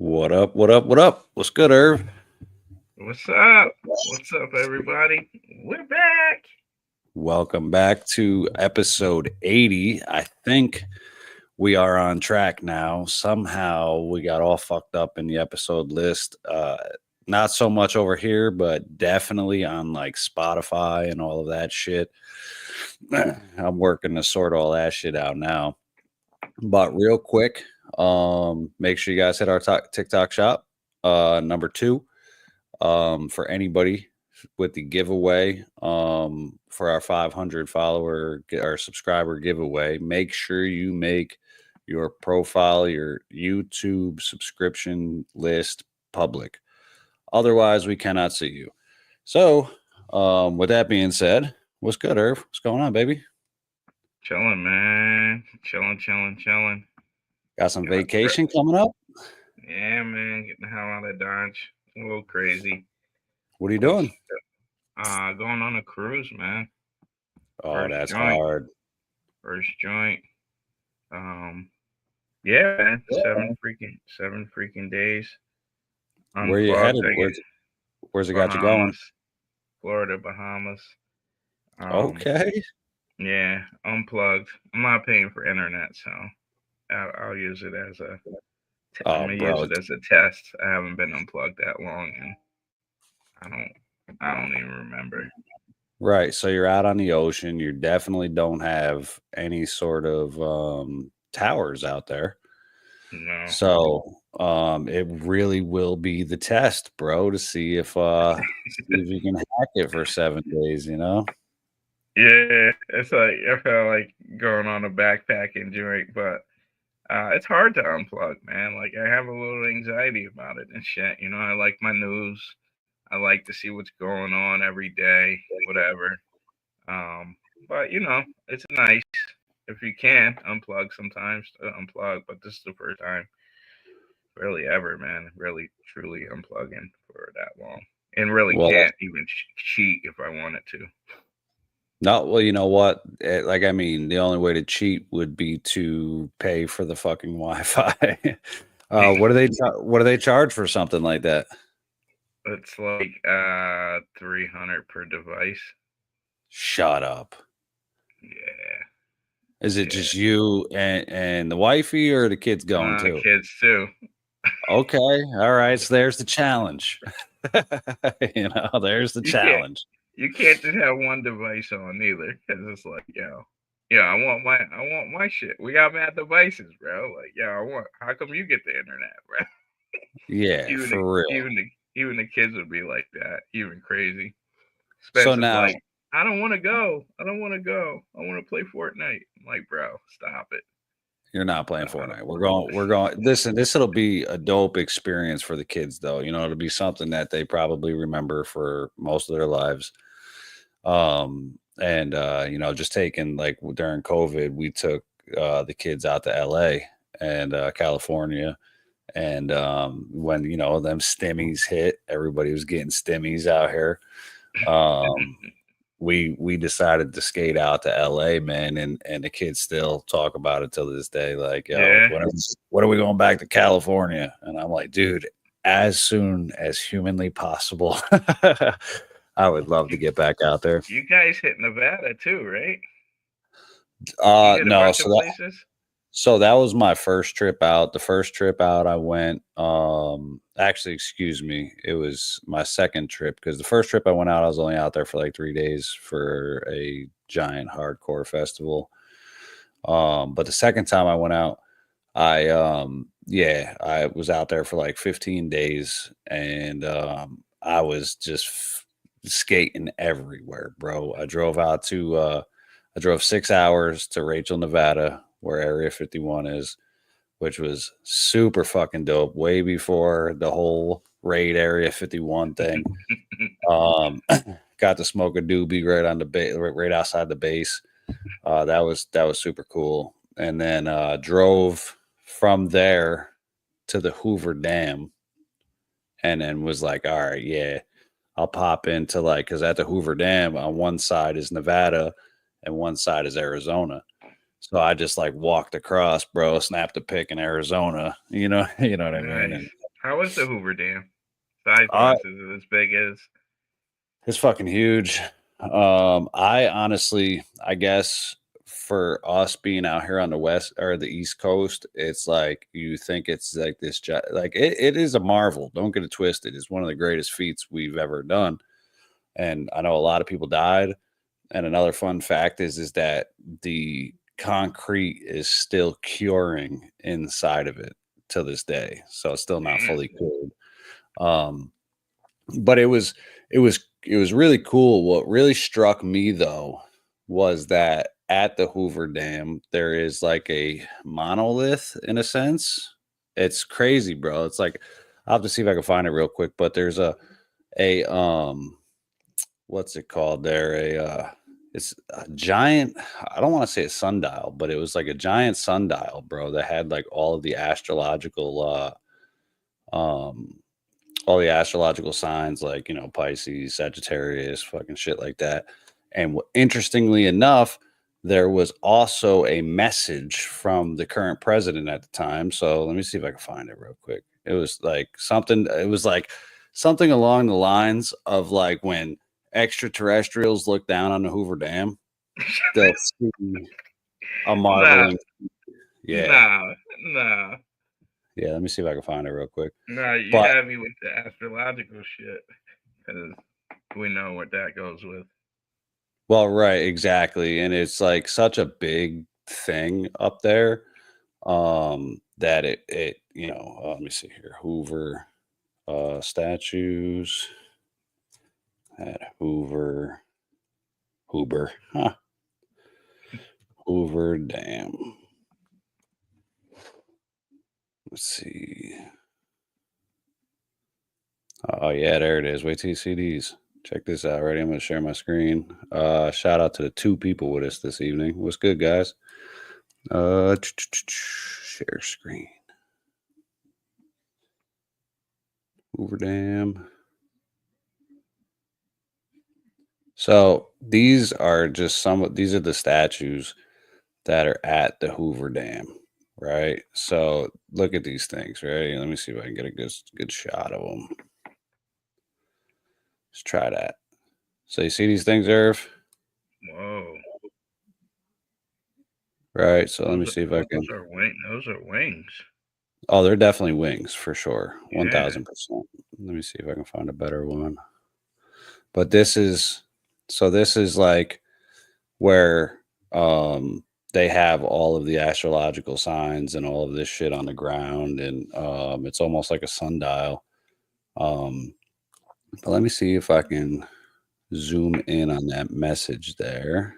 What up? What up? What up? What's good, Irv? What's up? What's up, everybody? We're back. Welcome back to episode 80. I think we are on track now. Somehow we got all fucked up in the episode list. Not so much over here, but definitely on like Spotify and all of that shit. I'm working to sort all that shit out now. But real quick, make sure you guys hit our TikTok shop. Number 2. For anybody with the giveaway for our 500 follower or subscriber giveaway, make sure you make your profile, your YouTube subscription list public. Otherwise, we cannot see you. So, with that being said, what's good, Irv? What's going on, baby? Chilling, man. Chilling. Got some vacation coming up? Yeah, man. Getting the hell out of Dodge. A little crazy. What are you doing? Going on a cruise, man. Oh, that's hard. First joint. Yeah, man. Seven freaking days. Where you headed? Where's it got you going? Florida, Bahamas. Okay. Yeah, unplugged. I'm not paying for internet, so I'll use it as a. I'm gonna use it as a test. I haven't been unplugged that long, and I don't even remember. Right. So you're out on the ocean. You definitely don't have any sort of towers out there. No. So it really will be the test, bro, to see if you can hack it for 7 days, you know? Yeah, it's like I felt like going on a backpacking joint, but it's hard to unplug, man. Like I have a little anxiety about it and shit. You know, I like my news. I like to see what's going on every day, whatever. But you know, it's nice if you can unplug sometimes to unplug. But this is the first time, really ever, man, really truly unplugging for that long, and really can't even cheat if I wanted to. No, well, you know what? The only way to cheat would be to pay for the fucking Wi-Fi. What do they charge for something like that? It's like $300 per device. Shut up. Yeah. Is it just you and the wifey, or the kids going too? Kids too. Okay. All right. So there's the challenge. There's the challenge. You can't just have one device on either, because it's like, I want my shit. We got mad devices, bro. Like, how come you get the internet, bro? Yeah, for real. Even the kids would be like that, even crazy. So now, like, I don't want to go. I want to play Fortnite. I'm like, bro, stop it. You're not playing Fortnite. We're going. Listen, it'll be a dope experience for the kids, though. You know, it'll be something that they probably remember for most of their lives. Just taking, like, during COVID, we took the kids out to LA and California. And when, them stimmies hit, everybody was getting stimmies out here. We decided to skate out to LA, man, and the kids still talk about it till this day. Like, when are we going back to California? And I'm like, dude, as soon as humanly possible. I would love to get back out there. You guys hit Nevada too, right? No. So that was my first trip out. The first trip out I went, actually, excuse me, it was my second trip, because the first trip I went out, I was only out there for like 3 days for a giant hardcore festival. But the second time I went out, I was out there for like 15 days, and I was just skating everywhere, bro. I drove 6 hours to Rachel, Nevada, where Area 51 is, which was super fucking dope, way before the whole raid Area 51 thing. Got to smoke a doobie right on the right outside the base. That was super cool. And then drove from there to the Hoover Dam, and then was like, all right, yeah, I'll pop into, like, because at the Hoover Dam, on one side is Nevada and one side is Arizona. So I just like walked across, bro, snapped a pic in Arizona, you know what I mean? And How is the Hoover Dam? Size Uh, wise, is it as big as? it's fucking huge. I honestly, I guess for us being out here on the west or the east coast, it's like you think it's like this, like it is a marvel. Don't get it twisted. It's one of the greatest feats we've ever done, and I know a lot of people died. And another fun fact is that the concrete is still curing inside of it to this day, so it's still not fully cured. Um, but it was really cool. What really struck me though was that at the Hoover Dam there is like a monolith in a sense. It's crazy, bro. It's like I'll have to see if I can find it real quick. But there's a what's it called there? It's a giant. I don't want to say a sundial, but it was like a giant sundial, bro, that had like um all the astrological signs, like, Pisces, Sagittarius, fucking shit like that. And interestingly enough, there was also a message from the current president at the time. So let me see if I can find it real quick. It was like something along the lines of like when extraterrestrials look down on the Hoover Dam, they'll see a Nah, marveling. Yeah. nah. Yeah. Let me see if I can find it real quick. Nah, you But had me with the astrological shit because we know what that goes with. well, right, exactly. And it's like such a big thing up there, that let me see here. Hoover statues at Hoover Hoover Dam. Let's see. Oh yeah, there it is. Wait till you see these. Check this out. Ready? I'm gonna share my screen. Shout out to the two people with us this evening. What's good, guys? Share screen. Hoover Dam. So these are these are the statues that are at the Hoover Dam, right? So look at these things, right? Let me see if I can get a good shot of them. Let's try that. So you see these things, Irv? Whoa. Right. So let me see if I can. Those are wings. Oh, they're definitely wings for sure. Yeah. 1000%. Let me see if I can find a better one. But this is like where they have all of the astrological signs and all of this shit on the ground, and it's almost like a sundial. Um, but let me see if I can zoom in on that message there.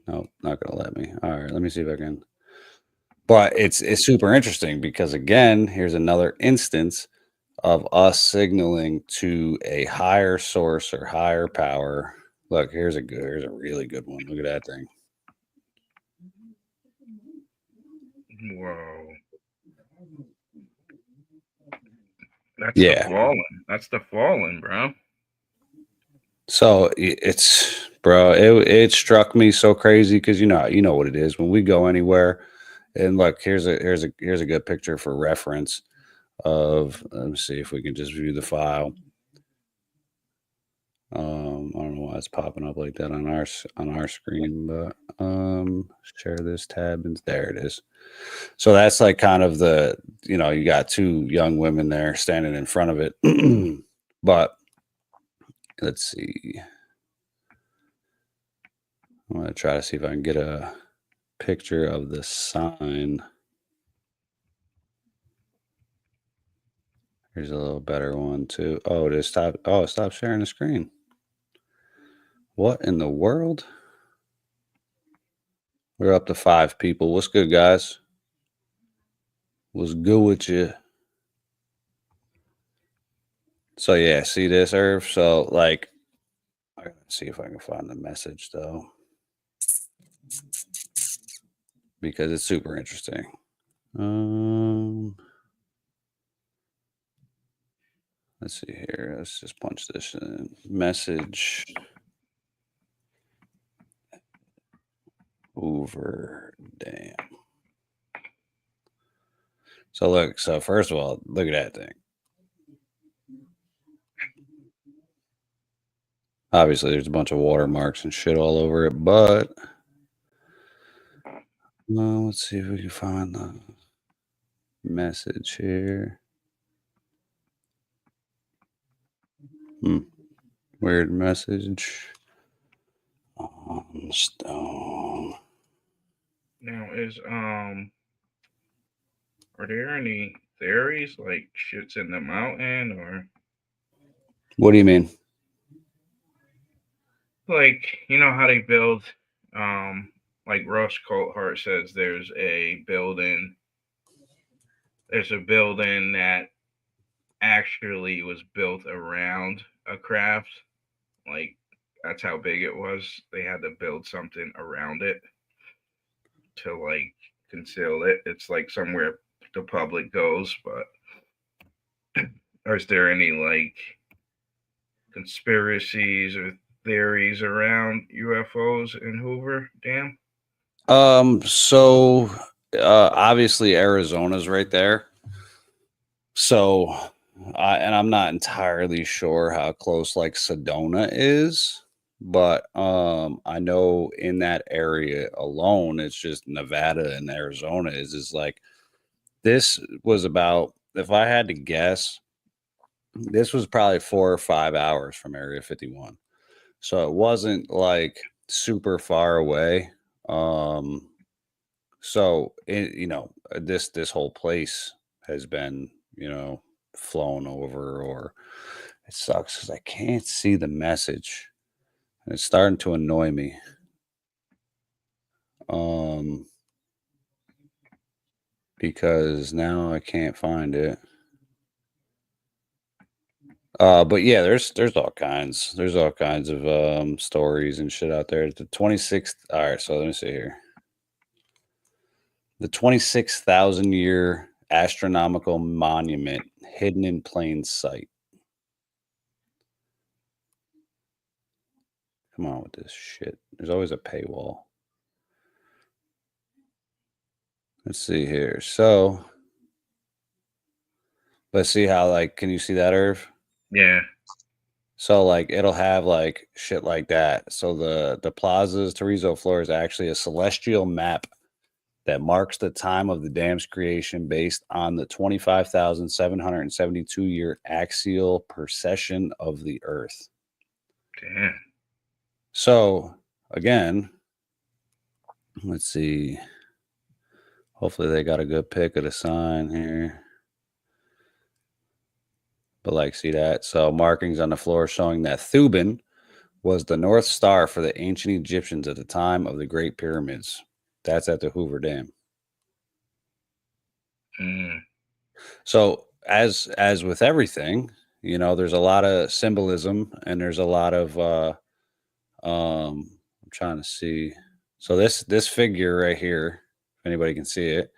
Nope, not gonna let me. All right, let me see if I can. But it's super interesting because again, here's another instance of us signaling to a higher source or higher power. Look, here's a really good one. Look at that thing. Whoa. That's the Yeah. fallen. That's the fallen, bro. So it's, bro, it struck me so crazy because you know what it is when we go anywhere. And look, here's a good picture for reference of. Let me see if we can just view the file. I don't know why it's popping up like that on our screen, but share this tab, and there it is. So that's like kind of you got two young women there standing in front of it. But let's see. I'm gonna try to see if I can get a picture of the sign. Here's a little better one too. Oh, stop sharing the screen. What in the world? We're up to 5 people. What's good, guys? What's good with you? So yeah, see this, Irv? So like, let's see if I can find the message though, because it's super interesting. Let's see here. Let's just punch this in. Message Hoover Dam. So look, so first of all, look at that thing. Obviously, there's a bunch of watermarks and shit all over it, but let's see if we can find the message here. Weird message on stone. Now are there any theories like shit's in the mountain or What do you mean? like you know how they build like Rush Coulthart says there's a building that actually was built around a craft. Like that's how big it was. They had to build something around it to like conceal it. It's like somewhere the public goes, but is there any like conspiracies or theories around UFOs in Hoover Dam? So obviously Arizona's right there. So and I'm not entirely sure how close like Sedona is, but I know in that area alone, it's just Nevada and Arizona is like this was about, if I had to guess, this was probably 4 or 5 hours from Area 51. So it wasn't like super far away. So this whole place has been, flown over, or it sucks because I can't see the message and it's starting to annoy me. Because now I can't find it. But yeah, there's all kinds. There's all kinds of stories and shit out there. The 26th. All right, so let me see here. The 26,000-year astronomical monument hidden in plain sight. Come on with this shit. There's always a paywall. Let's see here. So let's see how, like, can you see that, Irv? Yeah. So like it'll have like shit like that. So the Plaza's terrazzo floor is actually a celestial map that marks the time of the dam's creation based on the 25,772-year axial precession of the Earth. Damn. So again, let's see. Hopefully they got a good pic of the sign here. But like, see that? So markings on the floor showing that Thuban was the North Star for the ancient Egyptians at the time of the Great Pyramids. That's at the Hoover Dam. So as with everything, there's a lot of symbolism and there's a lot of I'm trying to see. So this figure right here, if anybody can see it,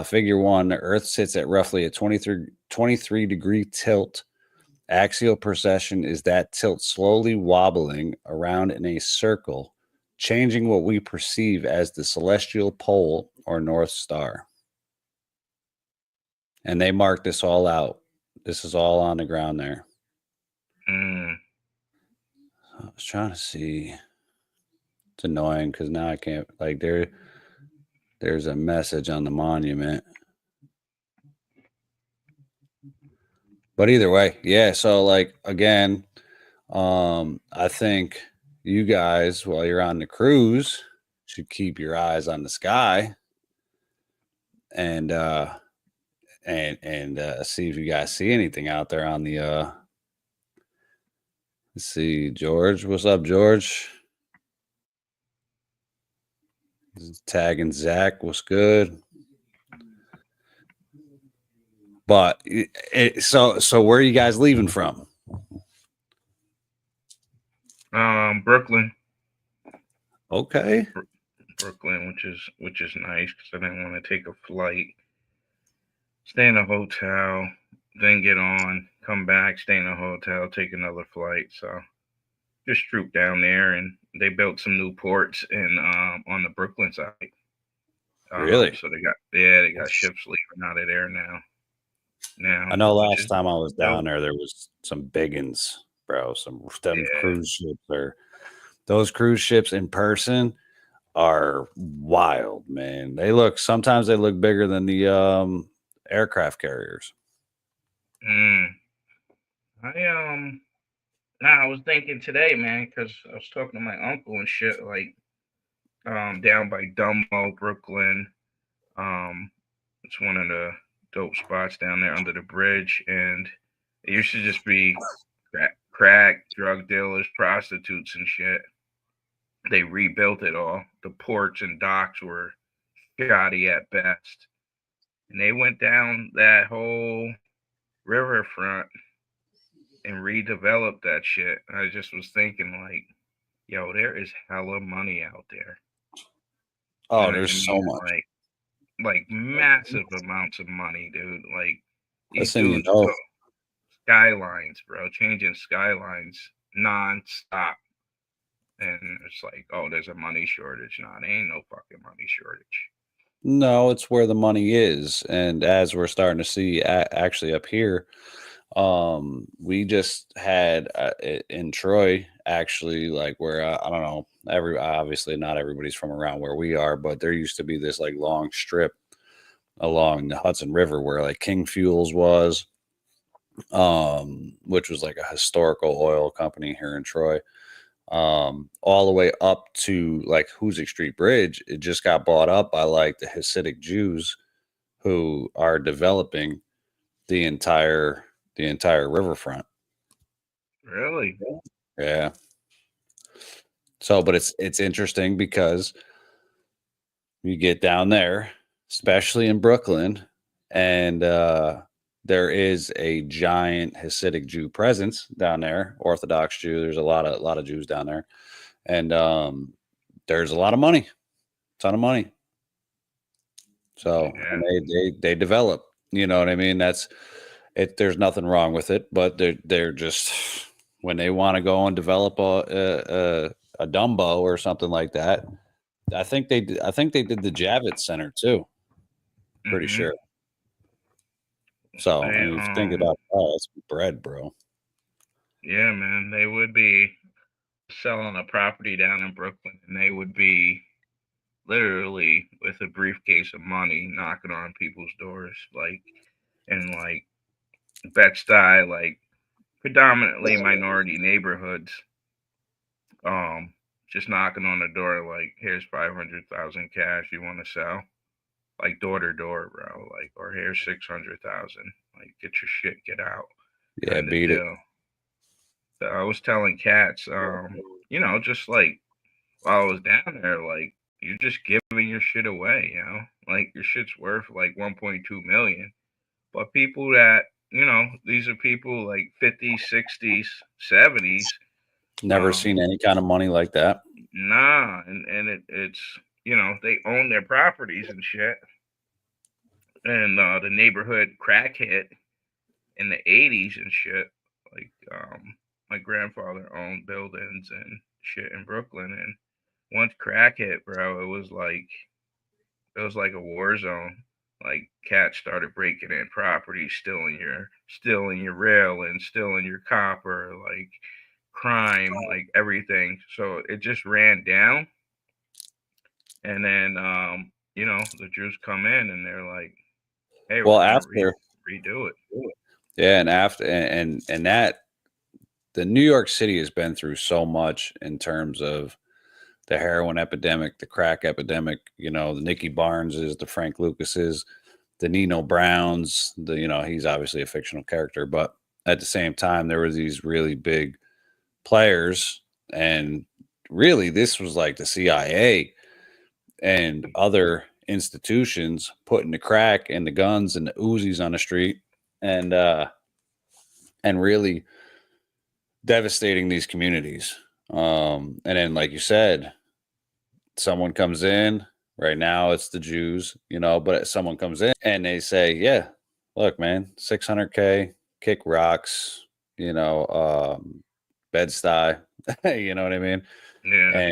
figure 1, the Earth sits at roughly a 23 degree tilt. Axial precession is that tilt slowly wobbling around in a circle, changing what we perceive as the celestial pole or North Star. And they marked this all out. This is all on the ground there. I was trying to see. It's annoying because now I can't, like, there's a message on the monument. But either way, yeah. So like again, I think you guys, while you're on the cruise, should keep your eyes on the sky and see if you guys see anything out there on the let's see, George. What's up, George? Tagging Zach. What's good? But so where are you guys leaving from? Brooklyn. Okay. Brooklyn, which is nice because I didn't want to take a flight, stay in a hotel, then get on, come back, stay in a hotel, take another flight. So just troop down there, and they built some new ports in on the Brooklyn side. Really? So they got ships leaving out of there now, I know which last is time I was down dope. there was some biggins, bro. Them Yeah. cruise ships are those cruise ships in person are wild, man. Sometimes they look bigger than the aircraft carriers. Mm. I Nah, I was thinking today, man, because I was talking to my uncle and shit, like down by Dumbo, Brooklyn. It's one of the dope spots down there under the bridge, and it used to just be crack, drug dealers, prostitutes, and shit. They rebuilt it all. The ports and docks were shoddy at best, and they went down that whole riverfront and redeveloped that shit. I just was thinking, like, yo, there is hella money out there. You Oh, know what I there's so mean? much. Like massive amounts of money, dude. Like these Listen, dudes go skylines, bro, changing skylines nonstop. And it's like, oh, there's a money shortage. Nah, there ain't no fucking money shortage. no, it's where the money is, and as we're starting to see actually up here, we just had in Troy actually, like where I don't know, obviously not everybody's from around where we are, but there used to be this like long strip along the Hudson River where like King Fuels was, which was like a historical oil company here in Troy, all the way up to like Hoosick Street Bridge. It just got bought up by like the Hasidic Jews who are developing the entire riverfront. Really? Yeah. So, but it's interesting because you get down there, especially in Brooklyn, and there is a giant Hasidic Jew presence down there, Orthodox Jew. There's a lot of Jews down there, and there's a lot of money, ton of money. So, Yeah. and they develop. You know what I mean? That's it. There's nothing wrong with it, but they're just when they want to go and develop a Dumbo or something like that. I think they did the Javits Center too. Pretty Mm-hmm. sure. So I They mean, if you think about that, it's bread, bro. yeah, man, they would be selling a property down in Brooklyn, and they would be literally with a briefcase of money knocking on people's doors, like in like Bed-Stuy, like predominantly minority neighborhoods, um, just knocking on the door like, here's 500,000 cash you want to sell, like door to door, bro, like, or here's 600,000, like get your shit, get out, Yeah, kind of beat it. deal. So I was telling cats, just like while I was down there, like you're just giving your shit away, like your shit's worth like 1.2 million. But people that, these are people like 50s, 60s, 70s. Never seen any kind of money like that. Nah, and it's they own their properties and shit. And the neighborhood crack hit in the 80s and shit. Like my grandfather owned buildings and shit in Brooklyn, and once crack hit, bro, it was like a war zone. Like cats started breaking in property, stealing your rail and stealing your copper, like crime, like everything. So it just ran down. And then the Jews come in and they're like, hey, we're Well, gonna after redo it. yeah, and after and that the New York City has been through so much in terms of the heroin epidemic, the crack epidemic. You know, the Nicky Barneses, the Frank Lucases, the Nino Browns. He's obviously a fictional character, but at the same time, there were these really big players, and really, this was like the CIA and other institutions putting the crack and the guns and the Uzis on the street, and really devastating these communities. And then, like you said, someone comes in. Right now, it's the Jews, but someone comes in and they say, "Yeah, look, man, 600K, kick rocks, Bed-Stuy." You know what I mean? Yeah.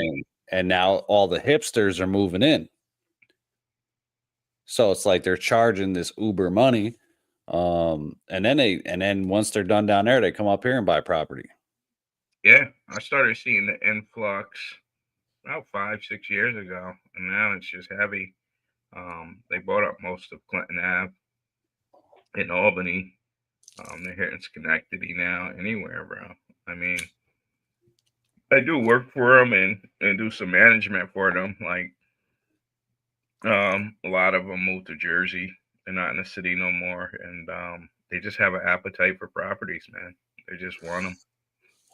And now all the hipsters are moving in. So it's like they're charging this Uber money. And then once they're done down there, they come up here and buy property. Yeah, I started seeing the influx about 5, 6 years ago, and now it's just heavy. They bought up most of Clinton Ave in Albany. They're here in Schenectady now. Anywhere, bro. I mean, I do work for them and do some management for them. Like, a lot of them moved to Jersey. They're not in the city no more, and they just have an appetite for properties, man. They just want them.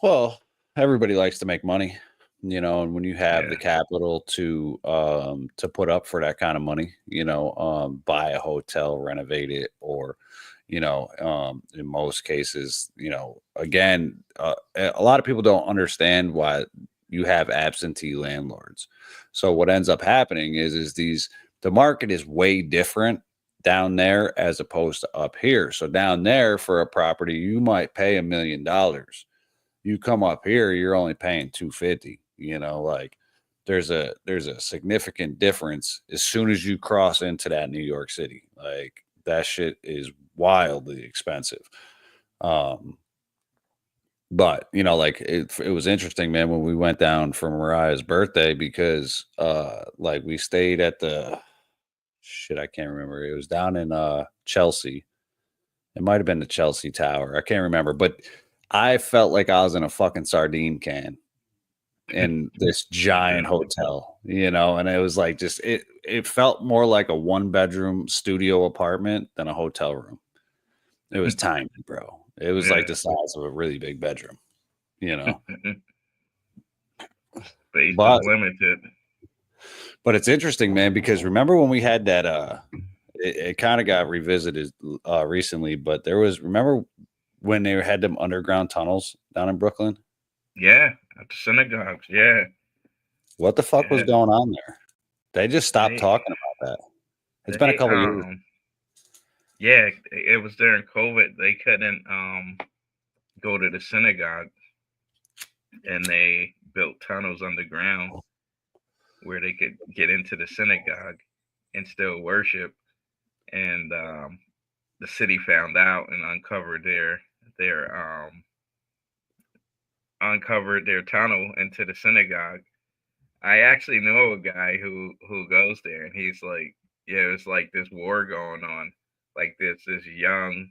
Well, everybody likes to make money, and when you have the Yeah, capital to put up for that kind of money, buy a hotel, renovate it, or in most cases, again, a lot of people don't understand why you have absentee landlords. So what ends up happening is the market is way different down there as opposed to up here. So down there for a property, you might pay $1 million. You come up here, you're only paying 250. Like there's a significant difference as soon as you cross into that New York City. Like that shit is wildly expensive. But like it was interesting, man, when we went down for Mariah's birthday because like we stayed at the shit, I can't remember. It was down in Chelsea. It might have been the Chelsea Tower. I can't remember, but I felt like I was in a fucking sardine can in this giant hotel, and it was like just it felt more like a 1-bedroom studio apartment than a hotel room. It was tiny, bro. It was like the size of a really big bedroom, Space but is limited. it's interesting, man, because remember when we had that it kind of got revisited recently, but remember when they had them underground tunnels down in Brooklyn? Yeah, at the synagogues. Yeah, What the fuck was yeah. going on there? They just stopped They, talking about that. It's been a they, couple years. yeah, it was during COVID. They couldn't go to the synagogue, and they built tunnels underground where they could get into the synagogue and still worship. And the city found out and their uncovered their tunnel into the synagogue. I actually know a guy who goes there, and he's like, yeah, it's like this war going on, like this young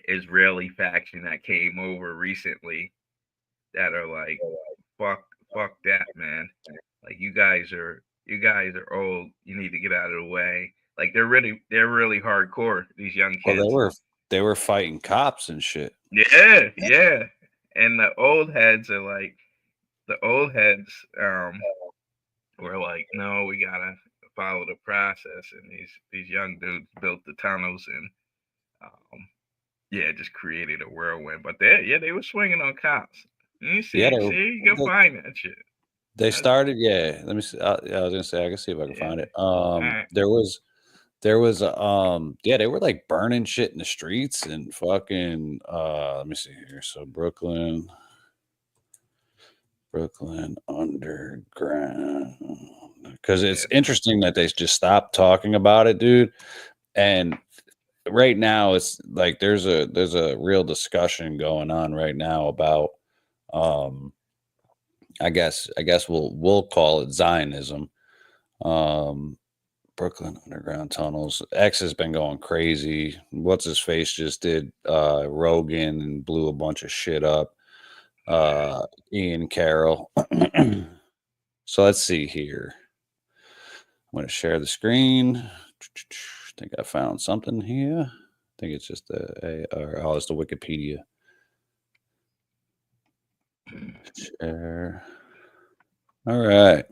Israeli faction that came over recently that are like, fuck that, man. Like you guys are old. You need to get out of the way. Like they're really hardcore. These young Well, kids. they were fighting cops and shit. Yeah, yeah. And the old heads were like, no, we gotta follow the process. And these young dudes built the tunnels and yeah, just created a whirlwind. But they were swinging on cops. You Yeah, see, you can find that shit. they started. Yeah, let me see. I was gonna say I can see if I can find Yeah. it. Right. There was yeah, they were like burning shit in the streets and fucking let me see here. So Brooklyn Underground. Because it's Yeah. interesting that they just stopped talking about it, dude. And right now it's like there's a real discussion going on right now about I guess we'll call it Zionism. Um Brooklyn Underground tunnels. X has been going crazy. What's his face just did Rogan and blew a bunch of shit up. Ian Carroll. So let's see here. I'm going to share the screen. I think I found something here. I think it's just it's the Wikipedia. Share. All right.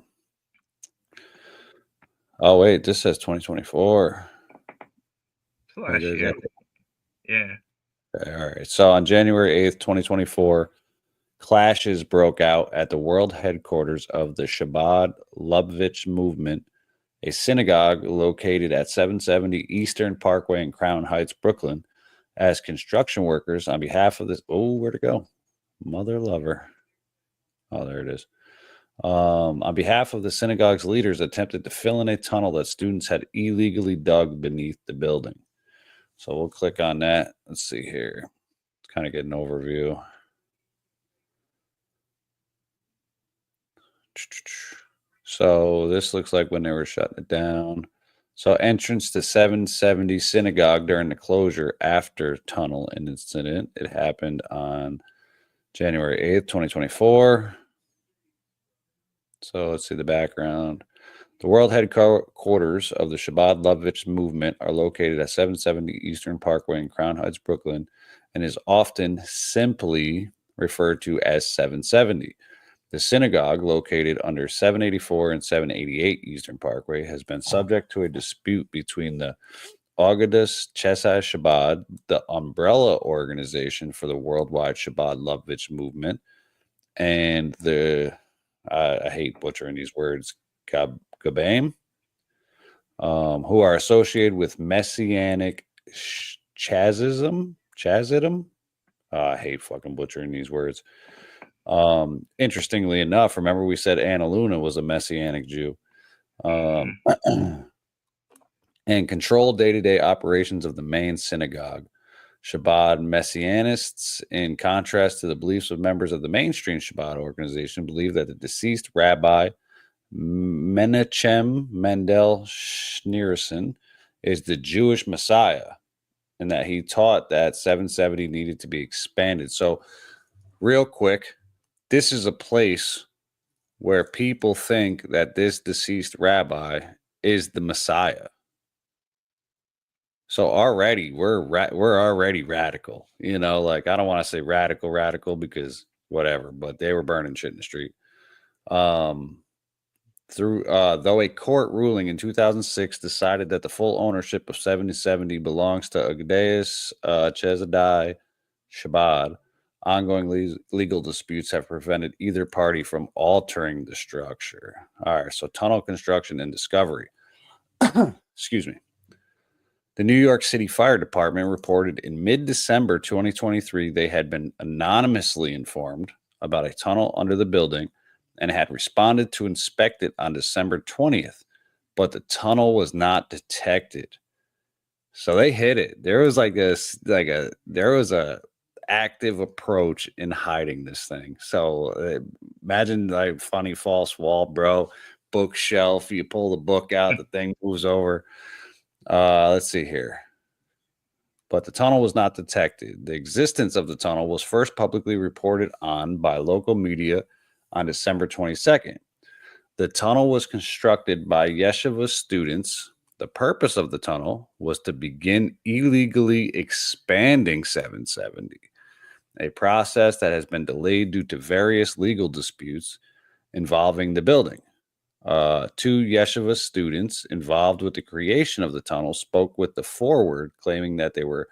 Oh wait, this says 2024. Last year. Yeah. All right. So on January 8th, 2024, clashes broke out at the world headquarters of the Chabad Lubavitch movement, a synagogue located at 770 Eastern Parkway in Crown Heights, Brooklyn, as construction workers on behalf of this. Oh, where'd it go? Mother lover. Oh, there it is. On behalf of the synagogue's leaders, attempted to fill in a tunnel that students had illegally dug beneath the building. So we'll click on that. Let's see here. Kind of get an overview. So this looks like when they were shutting it down. So entrance to 770 synagogue during the closure after tunnel incident. It happened on January 8th, 2024. So let's see the background. The world headquarters of the Shabbat Lovitch movement are located at 770 Eastern Parkway in Crown Heights, Brooklyn, and is often simply referred to as 770. The synagogue, located under 784 and 788 Eastern Parkway, has been subject to a dispute between the Agudas Chesai Shabbat, the umbrella organization for the worldwide Shabbat Lovitch movement, and the, I hate butchering these words, Gabaim, who are associated with Messianic Chassidism. I hate fucking butchering these words. Interestingly enough, remember we said Anna Luna was a Messianic Jew, and control day-to-day operations of the main synagogue. Shabbat Messianists, in contrast to the beliefs of members of the mainstream Shabbat organization, believe that the deceased rabbi Menachem Mendel Schneerson is the Jewish Messiah, and that he taught that 770 needed to be expanded. So, real quick, this is a place where people think that this deceased rabbi is the Messiah. So already we're already radical, you know, like I don't want to say radical because whatever, but they were burning shit in the street. Though a court ruling in 2006 decided that the full ownership of 7070 belongs to Agdeus Chezadai Shabbat, ongoing legal disputes have prevented either party from altering the structure. All right, so tunnel construction and discovery. Excuse me. The New York City Fire Department reported in mid-December 2023 they had been anonymously informed about a tunnel under the building and had responded to inspect it on December 20th, but the tunnel was not detected. So they hid it. There was there was a active approach in hiding this thing. So imagine like funny false wall, bro, bookshelf. You pull the book out, the thing moves over. Let's see here. But the tunnel was not detected. The existence of the tunnel was first publicly reported on by local media on December 22nd. The tunnel was constructed by yeshiva students. The purpose of the tunnel was to begin illegally expanding 770, a process that has been delayed due to various legal disputes involving the building. Two yeshiva students involved with the creation of the tunnel spoke with the Forward, claiming that they were,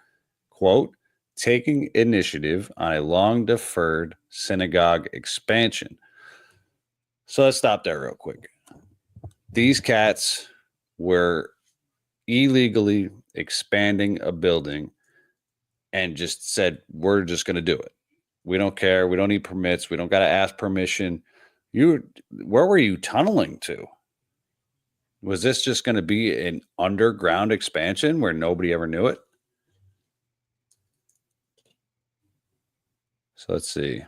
quote, taking initiative on a long-deferred synagogue expansion. So let's stop there real quick. These cats were illegally expanding a building and just said, we're just going to do it. We don't care. We don't need permits. We don't got to ask permission. Where were you tunneling to? Was this just going to be an underground expansion where nobody ever knew it? So let's see.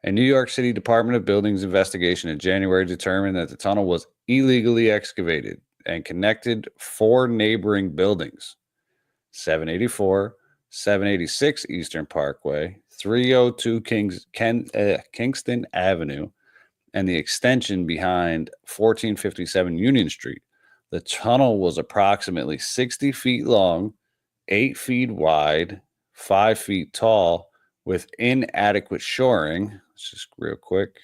A New York City Department of Buildings investigation in January determined that the tunnel was illegally excavated and connected 4 neighboring buildings: 784, 786 Eastern Parkway, 302 Kingston Avenue, and the extension behind 1457 Union Street. The tunnel was approximately 60 feet long, 8 feet wide, 5 feet tall, with inadequate shoring. Let's just real quick.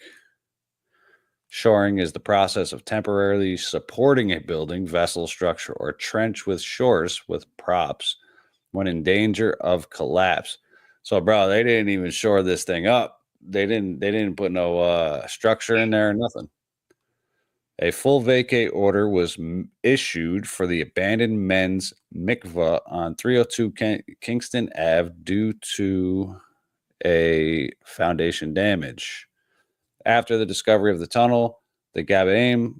Shoring is the process of temporarily supporting a building, vessel, structure, or trench with shores with props when in danger of collapse. So, bro, they didn't even shore this thing up. They didn't put no structure in there or nothing. A full vacate order was issued for the abandoned men's mikvah on 302 Kingston Ave due to a foundation damage. After the discovery of the tunnel, the Gabaim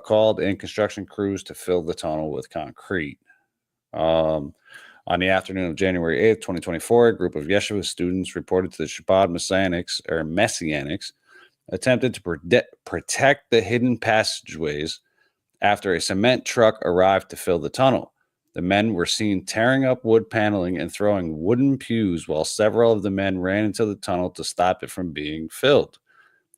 called in construction crews to fill the tunnel with concrete. On the afternoon of January 8th, 2024, a group of Yeshiva students reported to the Shabbat Messianics attempted to protect the hidden passageways after a cement truck arrived to fill the tunnel. The men were seen tearing up wood paneling and throwing wooden pews while several of the men ran into the tunnel to stop it from being filled.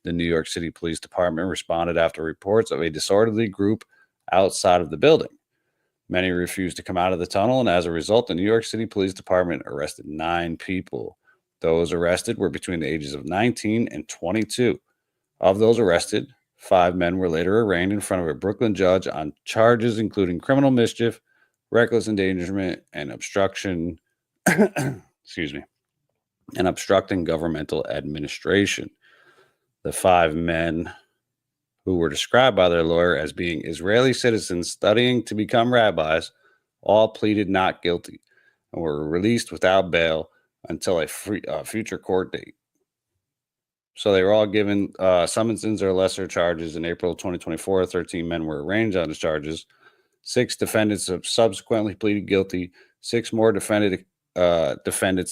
The New York City Police Department responded after reports of a disorderly group outside of the building. Many refused to come out of the tunnel, and as a result, the New York City Police Department arrested 9 people. Those arrested were between the ages of 19 and 22. Of those arrested, 5 men were later arraigned in front of a Brooklyn judge on charges including criminal mischief, reckless endangerment, and obstruction, excuse me, and obstructing governmental administration. The 5 men, who were described by their lawyer as being Israeli citizens studying to become rabbis, all pleaded not guilty and were released without bail until a future court date. So they were all given summonses or lesser charges. In April 2024, 13 men were arraigned on the charges. 6 defendants have subsequently pleaded guilty. 6 more defendants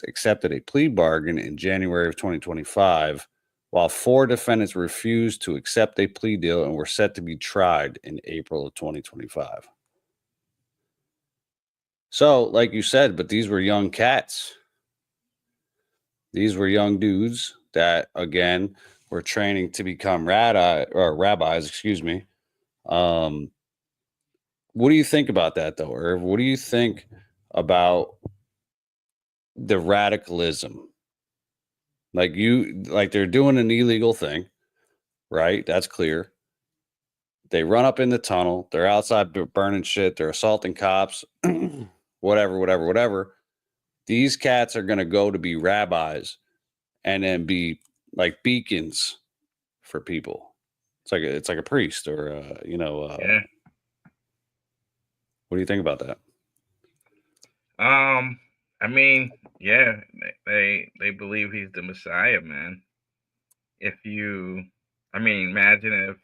accepted a plea bargain in January of 2025, while 4 defendants refused to accept a plea deal and were set to be tried in April of 2025. So, like you said, but these were young cats. These were young dudes that, again, were training to become rabbis, excuse me. What do you think about that, though, Irv? What do you think about the radicalism? Like they're doing an illegal thing, right? That's clear. They run up in the tunnel. They're outside burning shit. They're assaulting cops, whatever. These cats are going to go to be rabbis and then be like beacons for people. It's like a priest or, Yeah. What do you think about that? I mean, yeah, they believe he's the Messiah, man. Imagine if,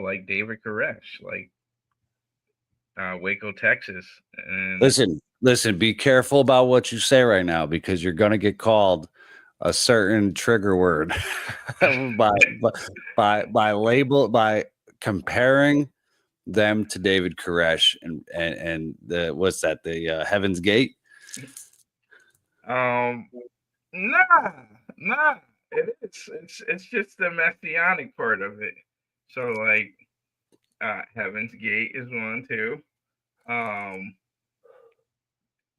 like David Koresh, like Waco, Texas. And Listen, be careful about what you say right now because you're going to get called a certain trigger word by comparing them to David Koresh and the what's that, the Heaven's Gate? Nah. It's just the messianic part of it. So like Heaven's Gate is one too.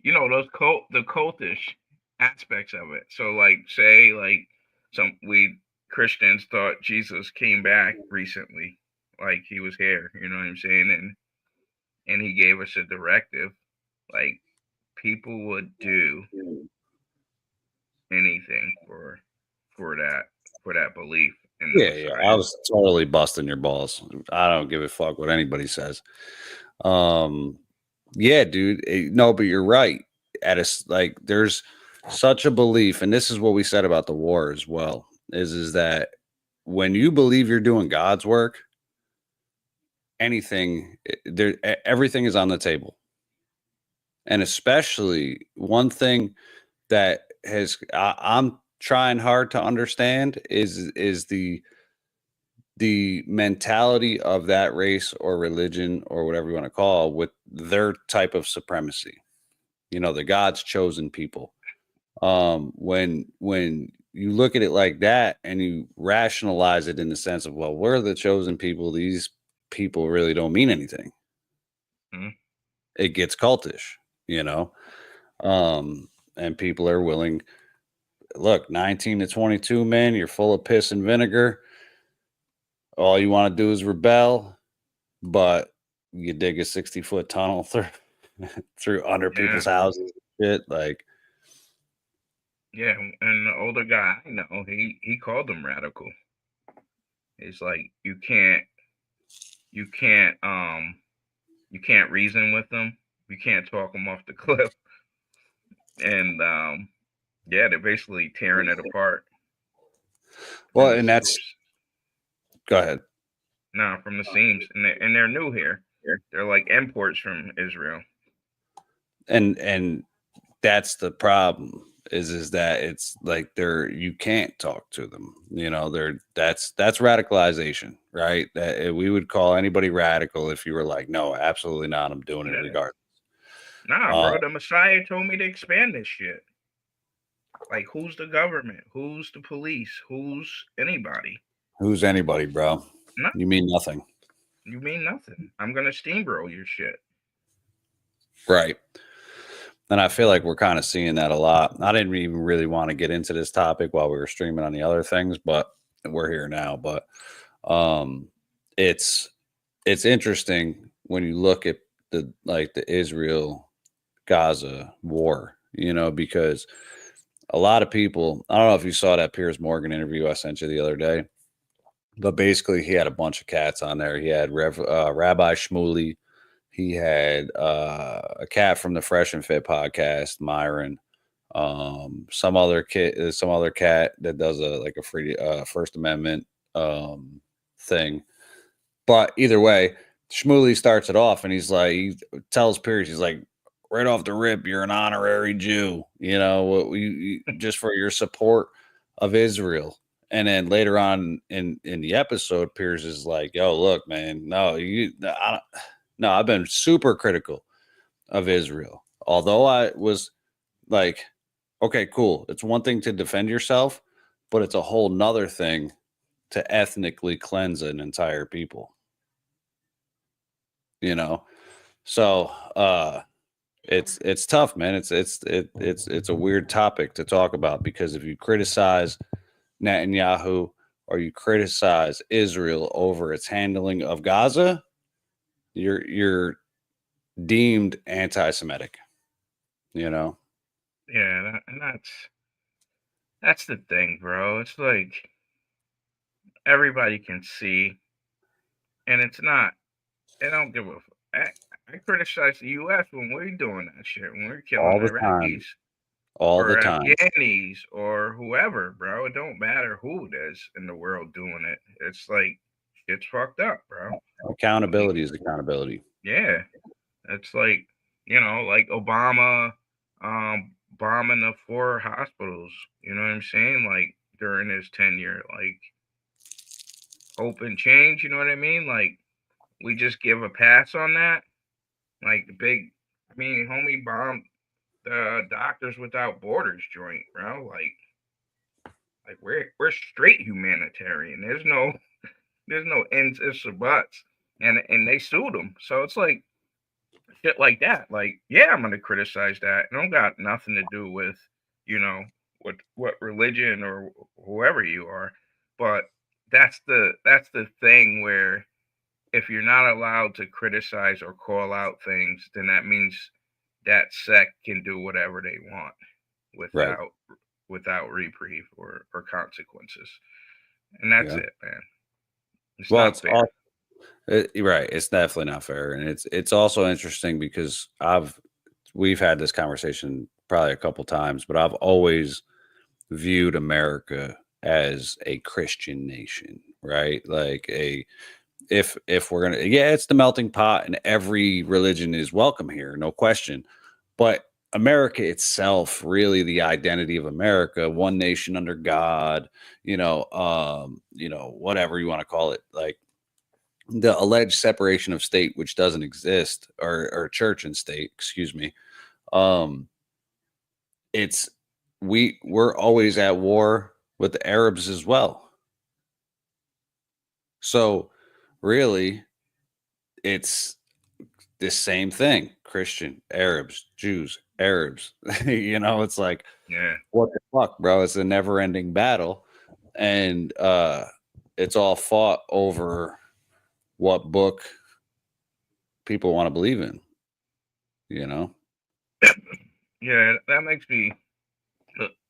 Those the cultish aspects of it. So like say like we Christians thought Jesus came back recently, like he was here, you know what I'm saying? And he gave us a directive, like people would do anything for that belief in the Messiah. I was totally busting your balls. I don't give a fuck what anybody says. Yeah, dude. No, but you're right. There's such a belief, and this is what we said about the war as well, is that when you believe you're doing God's work, everything is on the table. And especially one thing that I'm trying hard to understand is the mentality of that race or religion or whatever you want to call it, with their type of supremacy. The God's chosen people. When you look at it like that and you rationalize it in the sense of, well, we're the chosen people, these people really don't mean anything. Mm-hmm. It gets cultish, and people are willing. Look, 19 to 22, man, you're full of piss and vinegar. All you want to do is rebel, but you dig a 60-foot tunnel through under people's houses and shit. Like, yeah, and the older guy I know, he called them radical. It's like you can't reason with them. You can't talk them off the cliff. And they're basically tearing it apart. Well, from the and that's seams. go ahead. No, from the seams, and they're new here. They're like imports from Israel. And that's the problem is that it's like they're you can't talk to them, they're that's radicalization, right? That we would call anybody radical if you were like, no, absolutely not, I'm doing it Yeah. regardless. Nah, uh bro. The Messiah told me to expand this shit. Like, who's the government? Who's the police? Who's anybody? who's anybody, bro? No, You mean nothing. you mean nothing. I'm gonna steamroll your shit. Right. And I feel like we're kind of seeing that a lot. I didn't even really want to get into this topic while we were streaming on the other things, but we're here now. But um it's interesting when you look at the Israel Gaza war, because a lot of people, I don't know if you saw that Piers Morgan interview I sent you the other day, but basically he had a bunch of cats on there. He had Rabbi Shmuley. He had a cat from the Fresh and Fit podcast, Myron. Some other cat that does a free First Amendment thing. But either way, Shmuley starts it off and he tells Pierce, he's like, right off the rip, you're an honorary Jew, just for your support of Israel. And then later on in the episode, Pierce is like, yo, look, man, no, I've been super critical of Israel. Although I was like, okay, cool. It's one thing to defend yourself, but it's a whole nother thing to ethnically cleanse an entire people. So it's tough, man. It's a weird topic to talk about, because if you criticize Netanyahu or you criticize Israel over its handling of Gaza, you're deemed anti-Semitic. Yeah, and that's the thing, bro. It's like everybody can see, and it's not. They don't give a. I criticize the U.S. when we're doing that shit, when we're killing All the time. Iraqis All the or time. Afghanis or whoever, bro. It don't matter who it is in the world doing it. It's like it's fucked up, bro. Like, Accountability is accountability. yeah, it's like like Obama, bombing the 4 hospitals. You know what I'm saying? Like during his tenure, like hope and change. You know what I mean? Like we just give a pass on that. Like the big, I mean, homie bombed the Doctors Without Borders joint, bro. Like we're straight humanitarian. There's no ends, ifs, or buts, and they sued him. So it's like shit like that. Like, yeah, I'm gonna criticize that. It don't got nothing to do with you know what religion or whoever you are, but that's the thing where if you're not allowed to criticize or call out things, then that means that sect can do whatever they want Right. without reprieve or consequences. And that's Yeah. it, man. It's Well, not it's fair. all right. It's definitely not fair, and it's also interesting because we've had this conversation probably a couple times, but I've always viewed America as a Christian nation, right? Like if we're gonna, yeah, it's the melting pot, and every religion is welcome here, no question. But America itself, really, the identity of America, one nation under God, whatever you want to call it, like the alleged separation of state, which doesn't exist, or church and state, excuse me. Um, it's we're always at war with the Arabs as well. So really, it's the same thing: Christian, Arabs, Jews, Arabs. It's like, Yeah. what the fuck, bro? It's a never-ending battle, and it's all fought over what book people want to believe in. You know. Yeah, that makes me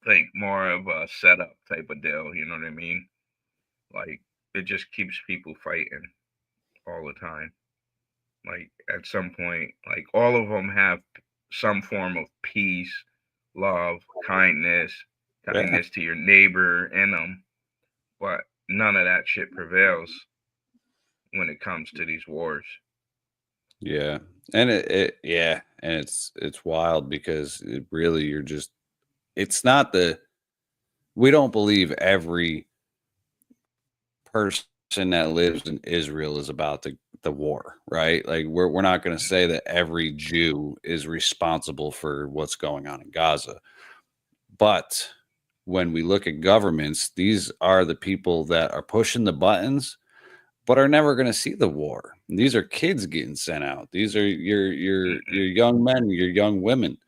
think more of a setup type of deal, you know what I mean? Like it just keeps people fighting all the time. Like at some point, like all of them have some form of peace, love, kindness, Yeah. kindness to your neighbor in them. but none of that shit prevails when it comes to these wars. Yeah. And and it's wild because it really it's not we don't believe every person that lives in Israel is about the war, right? Like we're not going to say that every Jew is responsible for what's going on in Gaza. But when we look at governments, these are the people that are pushing the buttons but are never going to see the war. These are kids getting sent out. These are your young men, your young women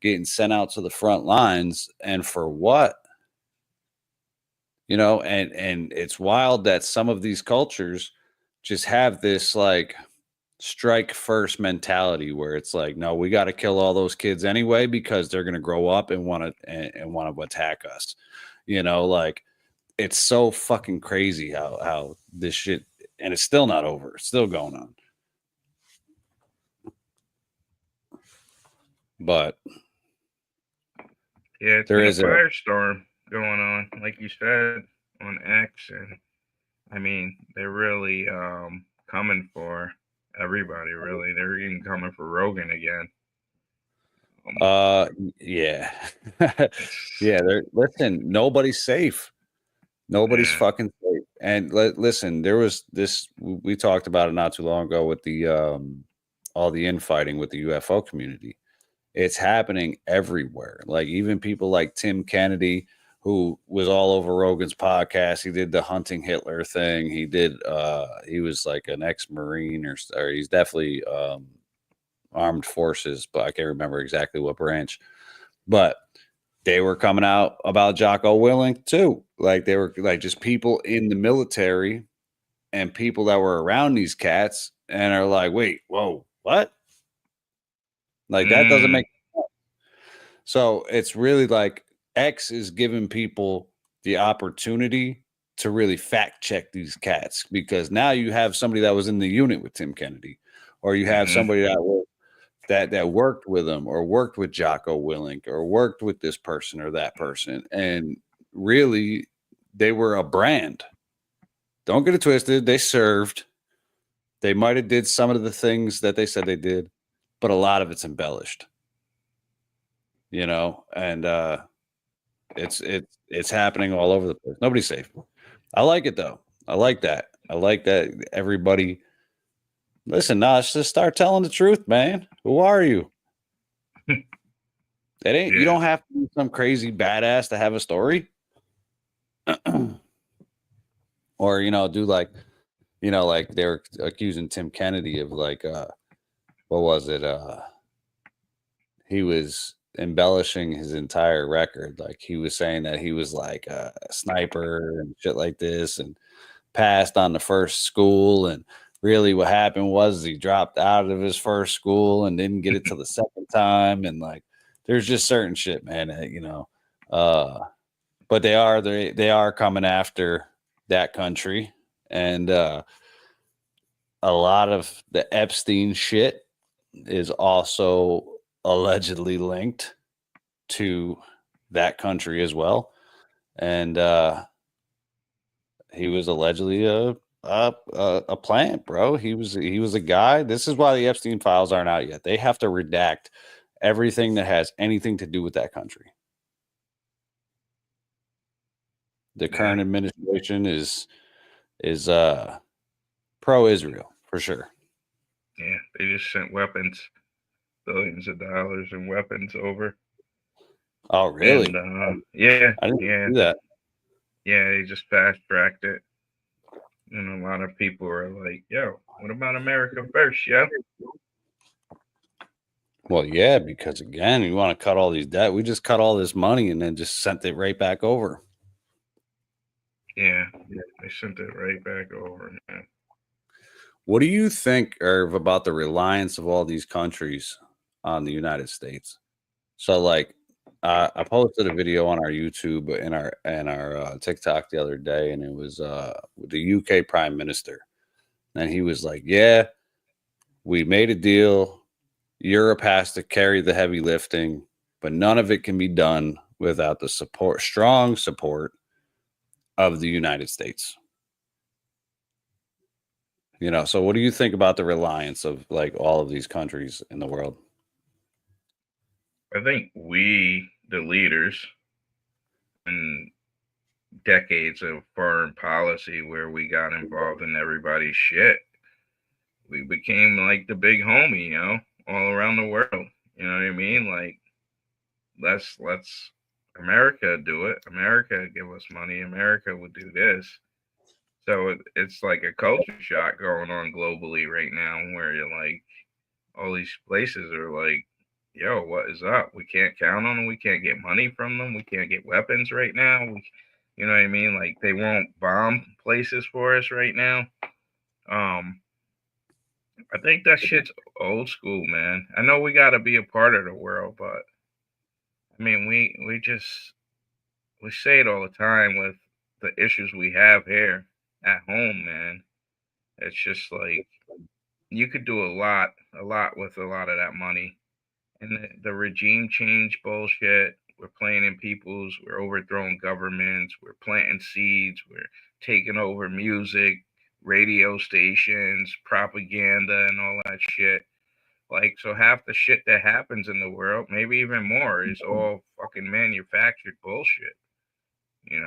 getting sent out to the front lines, and for what? And it's wild that some of these cultures just have this like strike first mentality where it's like, no, we got to kill all those kids anyway because they're going to grow up and want to attack us. Like it's so fucking crazy how this shit, and it's still not over. It's still going on. But yeah, it's been a firestorm going on, like you said, on X, and I mean they're really coming for everybody. Really, they're even coming for Rogan again. Yeah. Yeah, listen, nobody's safe. Nobody's fucking safe. And listen, there was this, we talked about it not too long ago with the all the infighting with the UFO community. It's happening everywhere. Like even people like Tim Kennedy, who was all over Rogan's podcast. He did the hunting Hitler thing. He was like an ex-Marine or he's definitely armed forces, but I can't remember exactly what branch. But they were coming out about Jocko Willink too. Like they were like just people in the military and people that were around these cats and are like, wait, whoa, what? Like that doesn't make sense. So it's really like X is giving people the opportunity to really fact check these cats because now you have somebody that was in the unit with Tim Kennedy, or you have somebody that worked with him or worked with Jocko Willink or worked with this person or that person. And really they were a brand. Don't get it twisted. They served. They might have did some of the things that they said they did, but a lot of it's embellished. And it's happening all over the place. Nobody's safe. I like it though. I like that. I like that everybody listen, let's just start telling the truth, man. Who are you? You don't have to be some crazy badass to have a story. Or, do like, like they were accusing Tim Kennedy of like, what was it? He was embellishing his entire record. Like he was saying that he was like a sniper and shit like this and passed on the first school. And really what happened was he dropped out of his first school and didn't get it till the second time. And like, there's just certain shit, man, but they are coming after that country. And a lot of the Epstein shit is also allegedly linked to that country as well. And he was allegedly a plant, bro. He was a guy. This is why the Epstein files aren't out yet. They have to redact everything that has anything to do with that country. The current administration is pro-Israel for sure. Yeah, they just sent weapons, billions of dollars in weapons over. Oh, really? And, yeah, I didn't see that. Yeah, they just fast tracked it. And a lot of people are like, yo, what about America first, yo? Well, yeah, because again, you want to cut all these debt. We just cut all this money and then just sent it right back over. Yeah, they sent it right back over, man. What do you think, Irv, about the reliance of all these countries on the United States? So, like, I posted a video on our YouTube and our TikTok the other day, and it was with the UK Prime Minister, and he was like, "Yeah, we made a deal. Europe has to carry the heavy lifting, but none of it can be done without the strong support of the United States. So what do you think about the reliance of like all of these countries in the world? I think we, the leaders, and decades of foreign policy where we got involved in everybody's shit. We became like the big homie, all around the world. You know what I mean? Like let's America do it. America give us money. America would do this. So it's like a culture shock going on globally right now where you're like all these places are like, yo, what is up? We can't count on them. We can't get money from them. We can't get weapons right now. You know what I mean? Like they won't bomb places for us right now. I think that shit's old school, man. I know we got to be a part of the world, but I mean, we say it all the time with the issues we have here at home, man. It's just like you could do a lot with a lot of that money. And the regime change bullshit. We're playing in people's. We're overthrowing governments. We're planting seeds. We're taking over music, radio stations, propaganda, and all that shit. Like, so half the shit that happens in the world, maybe even more, is all fucking manufactured bullshit. You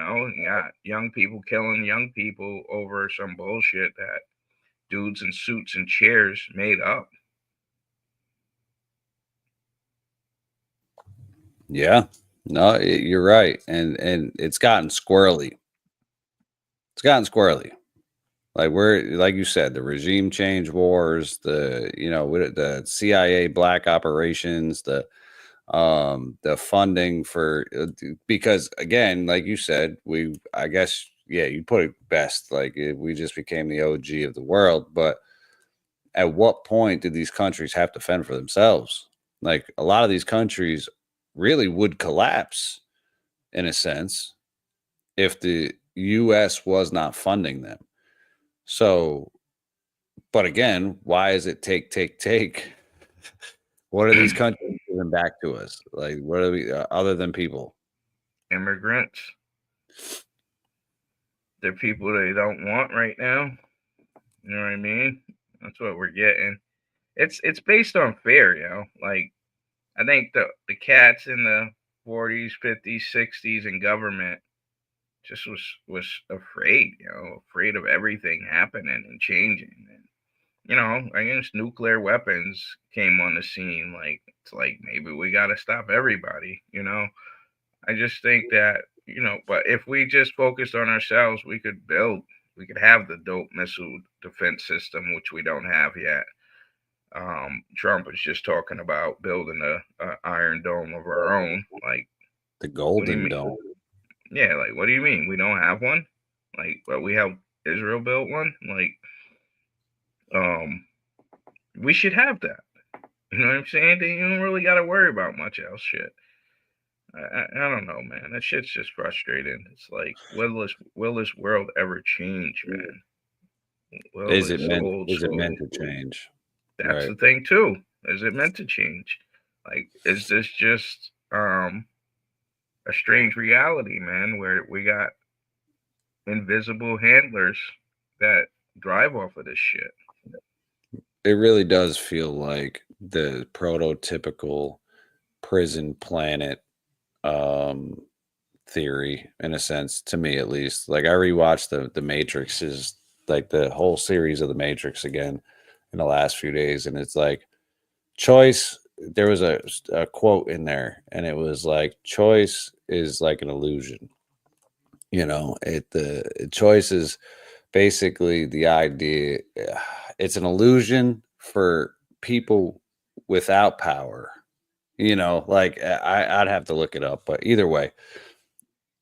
got young people killing young people over some bullshit that dudes in suits and chairs made up. Yeah, no, you're right, and it's gotten squirrely. It's gotten squirrely. Like like you said, the regime change wars, the CIA black operations, the funding for because again, like you said, I guess you put it best. Like we just became the OG of the world, but at what point did these countries have to fend for themselves? Like a lot of these countries really would collapse in a sense if the US was not funding them. So, but again, why is it take? What are these countries giving back to us? Like, what are we other than people? Immigrants. They're people they don't want right now. You know what I mean? That's what we're getting. It's based on fear, Like I think the cats in the 40s, 50s, 60s in government just was afraid, afraid of everything happening and changing. And I guess nuclear weapons came on the scene. Like it's like maybe we got to stop everybody. I just think that but if we just focused on ourselves, we could have the dope missile defense system, which we don't have yet. Trump was just talking about building a Iron Dome of our own. Like the Golden Dome. Yeah, like what do you mean? We don't have one? Like, but we have Israel built one? Like, we should have that. You know what I'm saying? You don't really got to worry about much else shit. I don't know, man. That shit's just frustrating. It's like, will this world ever change, man? Is it meant to change? That's right. The thing too. Is it meant to change? Like, is this just a strange reality, man, where we got invisible handlers that drive off of this shit? It really does feel like the prototypical prison planet theory, in a sense, to me at least. Like I rewatched the Matrix, is like the whole series of the Matrix again in the last few days, and it's like choice. There was a quote in there, and it was like choice is like an illusion. The choice is basically the idea. It's an illusion for people without power. Like I'd have to look it up, but either way,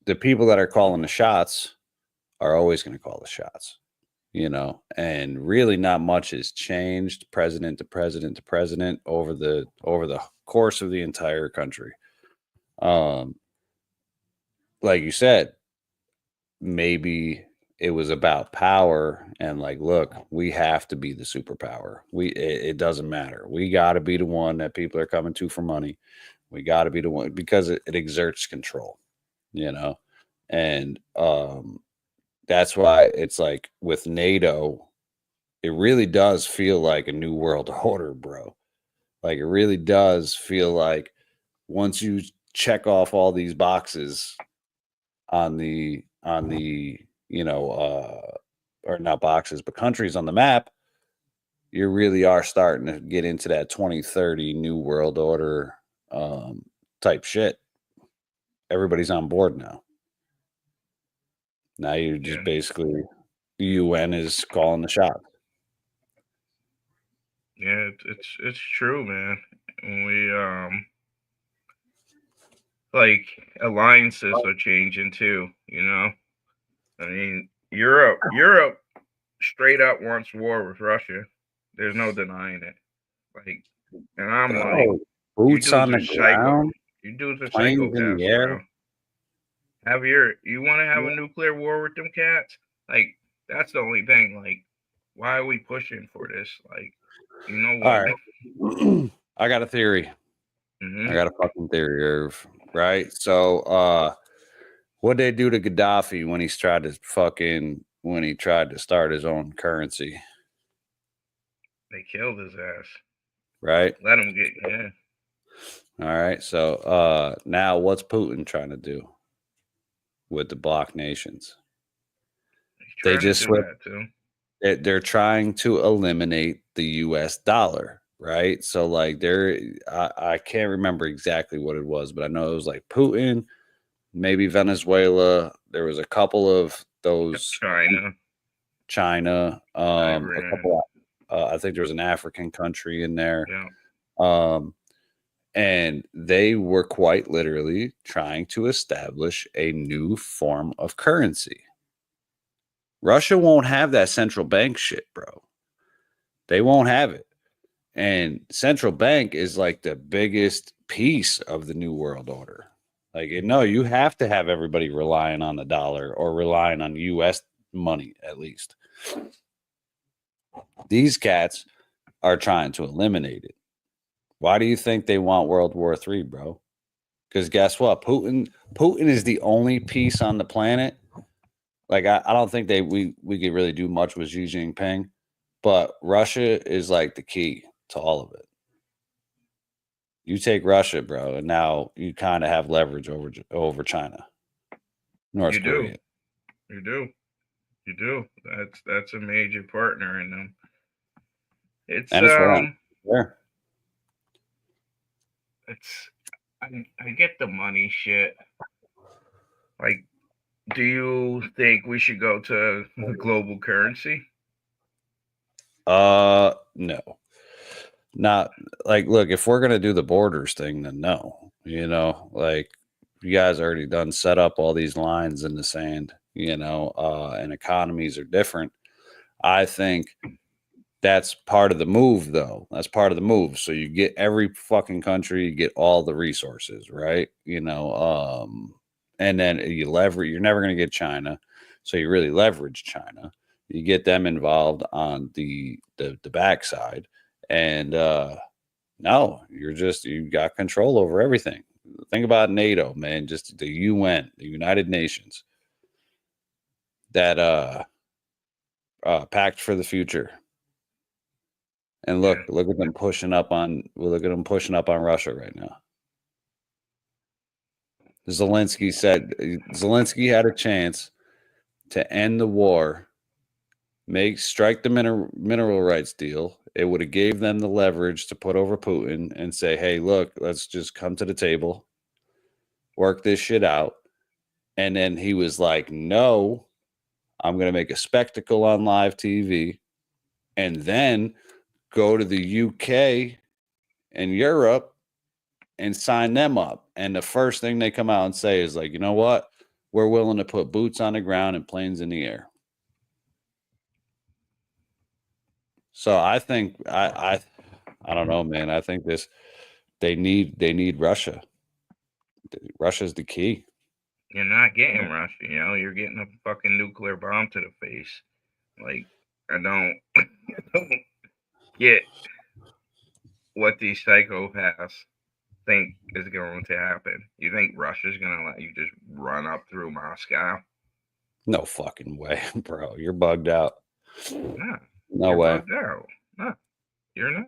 the people that are calling the shots are always going to call the shots. And really not much has changed president to president to president over the course of the entire country. Like you said, maybe it was about power and like, look, we have to be the superpower. It doesn't matter. We got to be the one that people are coming to for money. We got to be the one because it exerts control, and that's why it's like with NATO, it really does feel like a new world order, bro. Like it really does feel like once you check off all these boxes on the or not boxes, but countries on the map, you really are starting to get into that 2030 new world order type shit. Everybody's on board now. Now you just basically the UN is calling the shots. Yeah, it's true, man. We like alliances are changing too, you know. I mean, Europe straight up wants war with Russia. There's no denying it. Like, and I'm like, Bro, you boots dudes on are the psycho. ground, You dudes are planes in psychopaths, the bro. air. You want to have a nuclear war with them cats? Like, that's the only thing. Like, why are we pushing for this? Like, you know what? All right. I got a theory. I got a fucking theory, Irv. Right? So what'd they do to Gaddafi when he tried to start his own currency? They killed his ass. Right? Let him get All right. So now what's Putin trying to do with the bloc nations? They just switched. They're trying to eliminate the US dollar, right? So like I can't remember exactly what it was, but I know it was like Putin, maybe Venezuela. There was a couple of those China, a couple of, I think there was an African country in there. Yeah. And they were quite literally trying to establish a new form of currency. Russia won't have that central bank shit, bro. They won't have it. And central bank is like the biggest piece of the new world order. Like, no, you have to have everybody relying on the dollar or relying on US money, at least. These cats are trying to eliminate it. Why do you think they want World War III, bro? Because guess what? Putin is the only piece on the planet. Like, I don't think we could really do much with Xi Jinping, but Russia is like the key to all of it. You take Russia, bro, and now you kind of have leverage over China, North Korea. You do. That's a major partner in them. It's I get the money shit. Like, do you think we should go to the global currency? No. Not like, look, if we're gonna do the borders thing, then no. You know, like you guys already done set up all these lines in the sand, and economies are different. I think that's part of the move, though. That's part of the move. So you get every fucking country, you get all the resources, right? And then you leverage. You're never going to get China, so you really leverage China. You get them involved on the backside, and no, you got control over everything. Think about NATO, man. Just the UN, the United Nations, that pact for the future. And look at them pushing up on Russia right now. Zelensky had a chance to end the war, strike the mineral rights deal. It would have gave them the leverage to put over Putin and say, hey, look, let's just come to the table, work this shit out. And then he was like, no, I'm going to make a spectacle on live TV and then go to the UK and Europe and sign them up. And the first thing they come out and say is like, you know what? We're willing to put boots on the ground and planes in the air. So I think I don't know, man. I think they need Russia. Russia's the key. You're not getting Russia, you're getting a fucking nuclear bomb to the face. Like, I don't get what these psychopaths think is going to happen. You think Russia's gonna let you just run up through Moscow? No fucking way, bro. You're bugged out. Nah, No you're way. bugged out. Nah, you're not.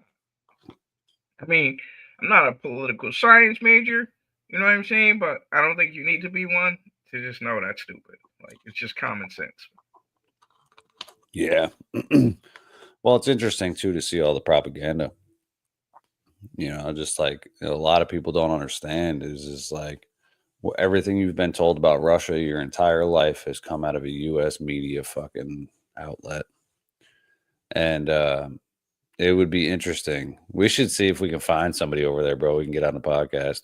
I mean, I'm not a political science major, you know what I'm saying? But I don't think you need to be one to just know that's stupid. Like, it's just common sense. Yeah. Well, it's interesting too to see all the propaganda. Just like a lot of people don't understand is just like everything you've been told about Russia your entire life has come out of a U.S. media fucking outlet. And it would be interesting. We should see if we can find somebody over there, bro. We can get on the podcast,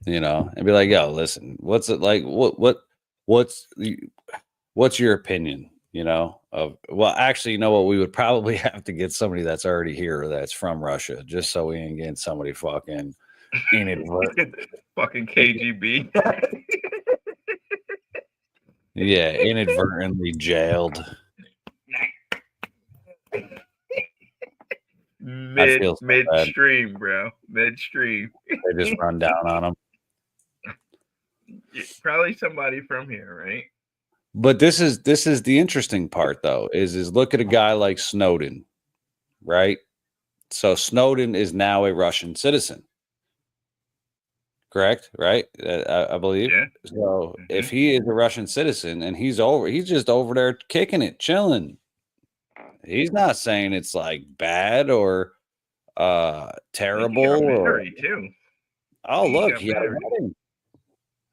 and be like, yo, listen, what's it like? What's your opinion? Well, actually, you know what? We would probably have to get somebody that's already here that's from Russia, just so we ain't getting somebody fucking inadvertent. Fucking KGB. Yeah, inadvertently jailed. I feel so bad. Midstream, bro. Midstream. They just run down on them. Probably somebody from here, right? But this is the interesting part, though, is look at a guy like Snowden, right? So Snowden is now a Russian citizen, correct? Right? I believe. Yeah. So if he is a Russian citizen and he's just over there kicking it, chilling. He's not saying it's like bad or terrible. He got married too. Oh, look, he had a wedding.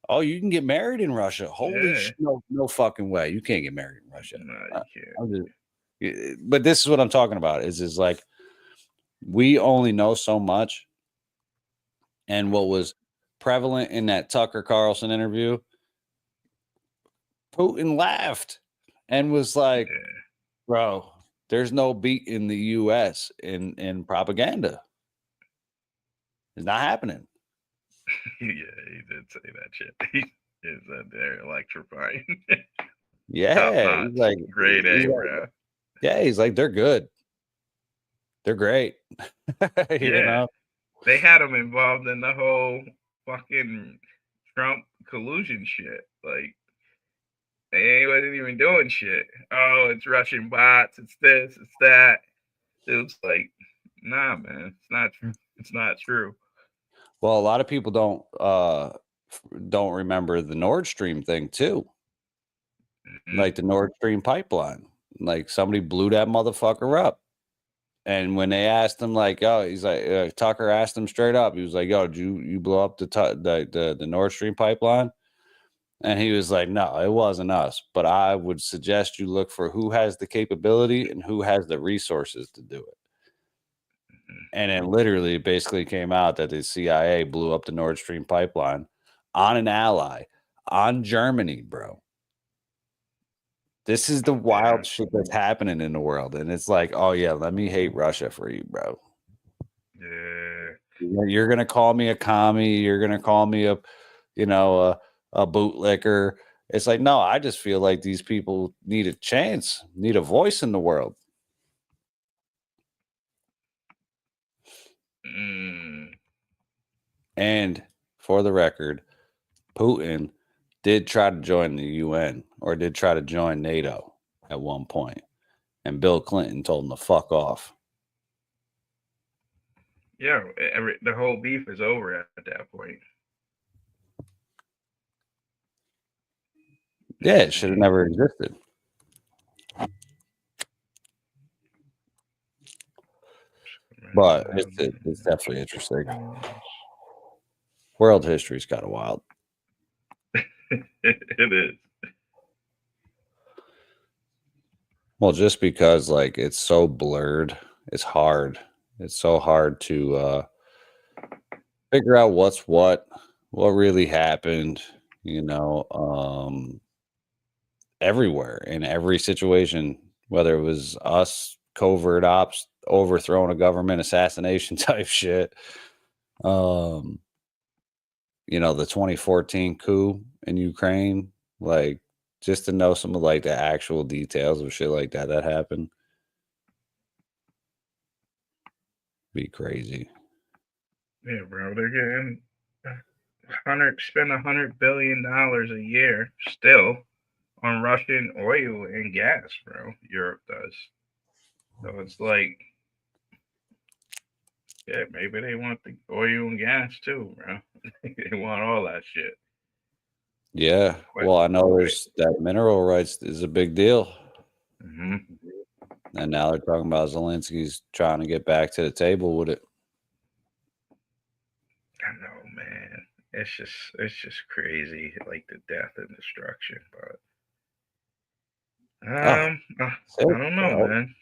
Oh, you can get married in Russia. Holy shit. No fucking way. You can't get married in Russia. No, you can't. But this is what I'm talking about is like we only know so much. And what was prevalent in that Tucker Carlson interview, Putin laughed and was like, bro, there's no beat in the U.S. in propaganda. It's not happening. Yeah, he did say that shit. He said they're electrifying. Yeah, he's like grade A, bro. Yeah, he's like they're good. They're great. Yeah, they had him involved in the whole fucking Trump collusion shit. Like they wasn't even doing shit. Oh, it's Russian bots. It's this. It's that. It was like, nah, man, it's not true. It's not true. Well, a lot of people don't remember the Nord Stream thing too. Mm-hmm. Like the Nord Stream pipeline. Like somebody blew that motherfucker up. And when they asked him, like, oh, he's like, Tucker asked him straight up. He was like, yo, did you blow up the Nord Stream pipeline? And he was like, no, it wasn't us. But I would suggest you look for who has the capability and who has the resources to do it. And it literally basically came out that the CIA blew up the Nord Stream pipeline on an ally, on Germany, bro. This is the wild shit that's happening in the world. And it's like, oh, yeah, let me hate Russia for you, bro. Yeah. You're going to call me a commie. You're going to call me a bootlicker. It's like, no, I just feel like these people need a chance, need a voice in the world. And for the record, Putin did try to join the UN or did try to join NATO at one point. And Bill Clinton told him to fuck off. Yeah, the whole beef is over at that point. Yeah, it should have never existed. But it's definitely interesting. World history's kind of wild. It is. Well, just because like it's so blurred, it's hard. It's so hard to figure out what really happened, everywhere in every situation, whether it was us, covert ops, overthrowing a government, assassination type shit. The 2014 coup in Ukraine, like just to know some of like the actual details of shit like that happened. Be crazy. Yeah, bro. They're spend $100 billion a year still on Russian oil and gas, bro. Europe does. So it's like, yeah, maybe they want the oil and gas too, bro. They want all that shit. Yeah. But, Well, I know there's that mineral rights is a big deal. mm-hmm. And now they're talking about Zelensky's trying to get back to the table with it. I know, man. It's just crazy, like the death and destruction. But Oh, I don't know, man.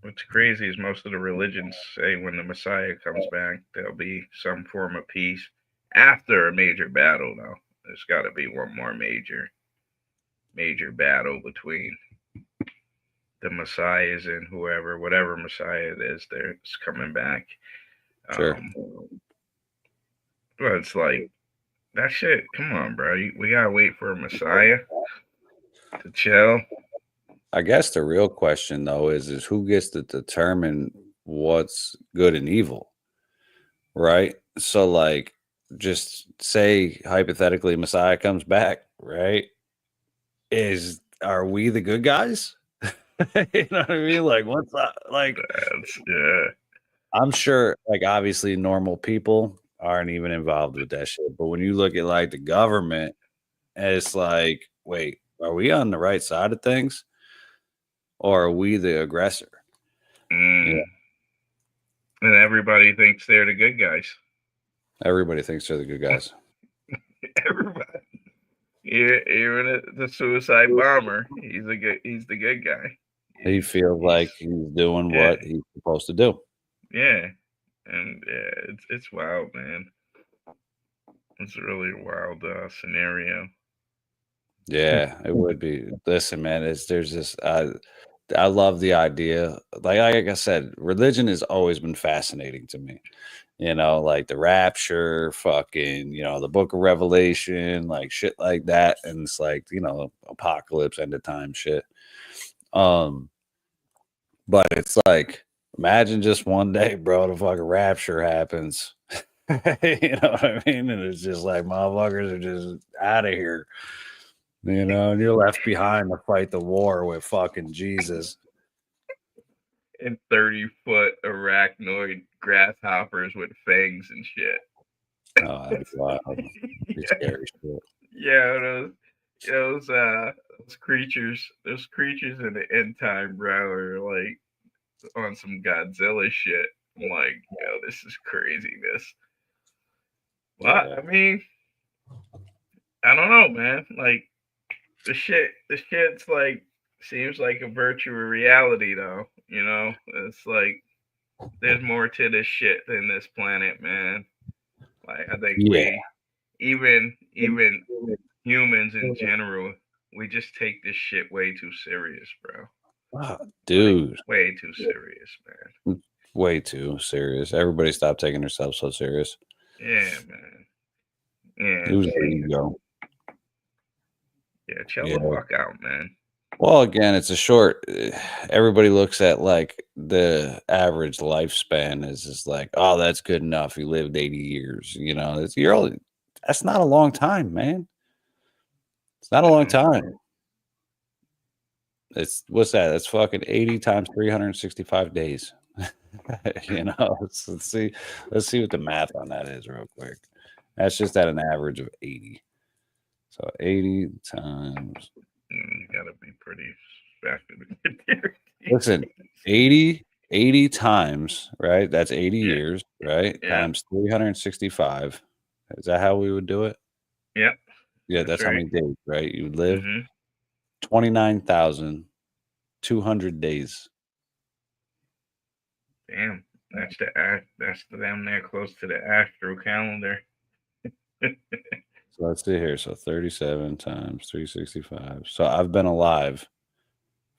What's crazy is most of the religions say when the Messiah comes back, there'll be some form of peace after a major battle. Though there's got to be one more major battle between the Messiahs and whatever Messiah it is, that's coming back. Sure. But it's like that shit. Come on, bro. We gotta wait for a Messiah to chill. I guess the real question though is who gets to determine what's good and evil, right? So like, just say hypothetically Messiah comes back, right? Are we the good guys? You know what I mean? Like, what's that? Like, Yeah. I'm sure, like, obviously, normal people aren't even involved with that shit. But when you look at like the government, it's like, wait, are we on the right side of things, or are we the aggressor? Yeah, And everybody thinks they're the good guys. everybody thinks they're the good guys. Everybody. Even the suicide bomber, he's the good guy. He feels like he's doing what he's supposed to do. Yeah, and it's wild, man. It's a really wild scenario. Yeah, it would be. Listen, man, there's this. I love the idea. Like I said, religion has always been fascinating to me. You know, like the rapture, fucking, the book of Revelation, like shit like that. And it's like, apocalypse, end of time shit. But it's like, imagine just one day, bro, the fucking rapture happens. You know what I mean? And it's just like motherfuckers are just out of here. And you're left behind to fight the war with fucking Jesus. And 30-foot arachnoid grasshoppers with fangs and shit. Oh, that'd be wild. Be scary shit. Yeah, those creatures in the end time, bro, are like on some Godzilla shit. I'm like, yo, this is craziness. Well, Yeah. I mean, I don't know, man. Like the shit's like seems like a virtual reality, though. It's like there's more to this shit than this planet, man. Like I think we, even humans in general, we just take this shit way too serious, bro. Oh, dude. Like, way too serious, man. Way too serious. Everybody stop taking themselves so serious. Yeah, man. Yeah. Lose your ego. Yeah, chill the fuck out, man. Well, again, it's a short. Everybody looks at like the average lifespan is just like, oh, that's good enough. You lived 80 years. That's not a long time, man. It's not a long time. What's that? That's fucking 80 times 365 days. Let's see what the math on that is real quick. That's just at an average of 80. So 80 times. You gotta be pretty Listen, 80 times, right? That's 80 years, right? Yeah. Times 365. Is that how we would do it? Yep. Yeah, that's how many days, right? You would live 29,200 days. Damn, that's damn near close to the astro calendar. So let's see here. So 37 times 365. So I've been alive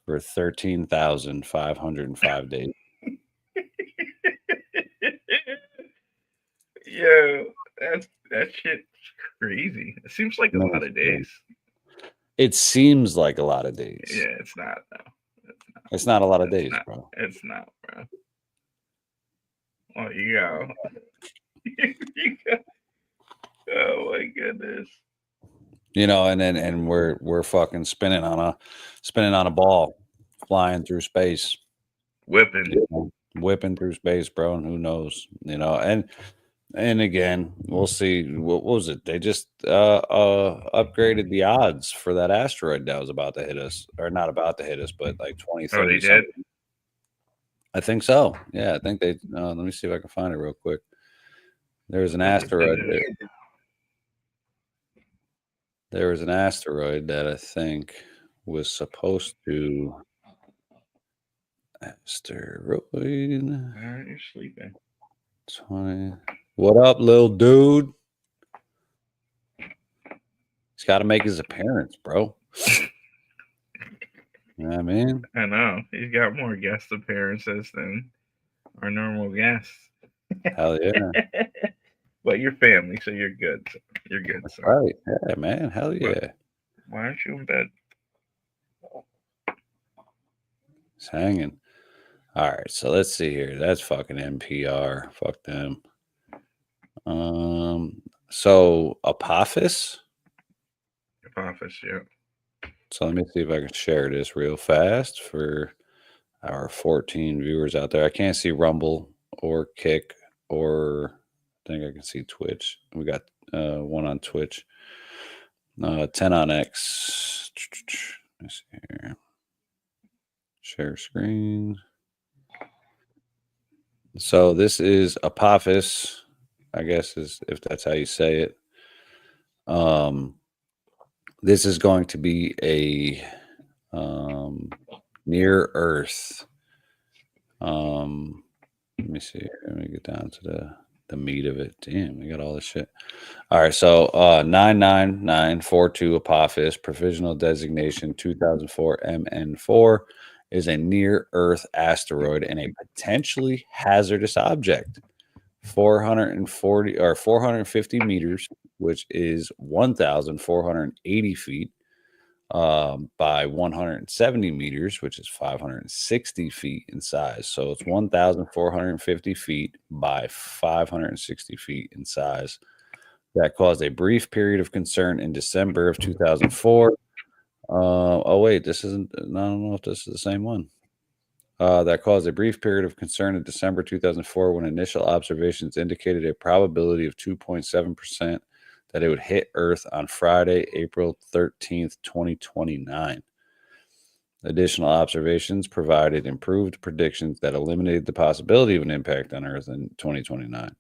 for 13,505 days. Yo, that shit's crazy. It seems like a lot of days. It seems like a lot of days. Yeah, it's not though. It's not a lot of days, bro. It's not, bro. Oh, you go. Oh my goodness. And we're fucking spinning on a ball, flying through space, Whipping. whipping through space, bro. And who knows, and again, we'll see. What was it? They just upgraded the odds for that asteroid that was about to hit us, or not about to hit us, but like 20, Oh, 30 they did? something. I think so. Yeah, I think they. Let me see if I can find it real quick. There's an asteroid. There was an asteroid that I think was supposed to. Asteroid. All right, you're sleeping. 20. What up, little dude? He's got to make his appearance, bro. You know what I mean? I know. He's got more guest appearances than our normal guests. Hell yeah. But you're family, so you're good. You're good. That's So. right. Yeah, man. Hell yeah. Why aren't you in bed? It's hanging. All right, so let's see here. That's fucking NPR. Fuck them. So Apophis. Apophis, yeah. So let me see if I can share this real fast for our 14 viewers out there. I can't see Rumble or Kick, or I think I can see Twitch. We got one on Twitch. 10 on X. Let me see here. Share screen. So this is Apophis, I guess, is if that's how you say it. This is going to be a near Earth. Let me see. Let me get down to the meat of it. Damn, we got all this shit. All right, so 99942 Apophis, provisional designation 2004 MN4, is a near Earth asteroid and a potentially hazardous object. 440 or 450 meters, which is 1,480 feet, by 170 meters, which is 560 feet in size. So it's 1,450 feet by 560 feet in size. That caused a brief period of concern in December of 2004. Oh, wait, this isn't, I don't know if this is the same one. That caused a brief period of concern in December 2004 when initial observations indicated a probability of 2.7% that it would hit Earth on Friday, April 13th, 2029. Additional observations provided improved predictions that eliminated the possibility of an impact on Earth in 2029.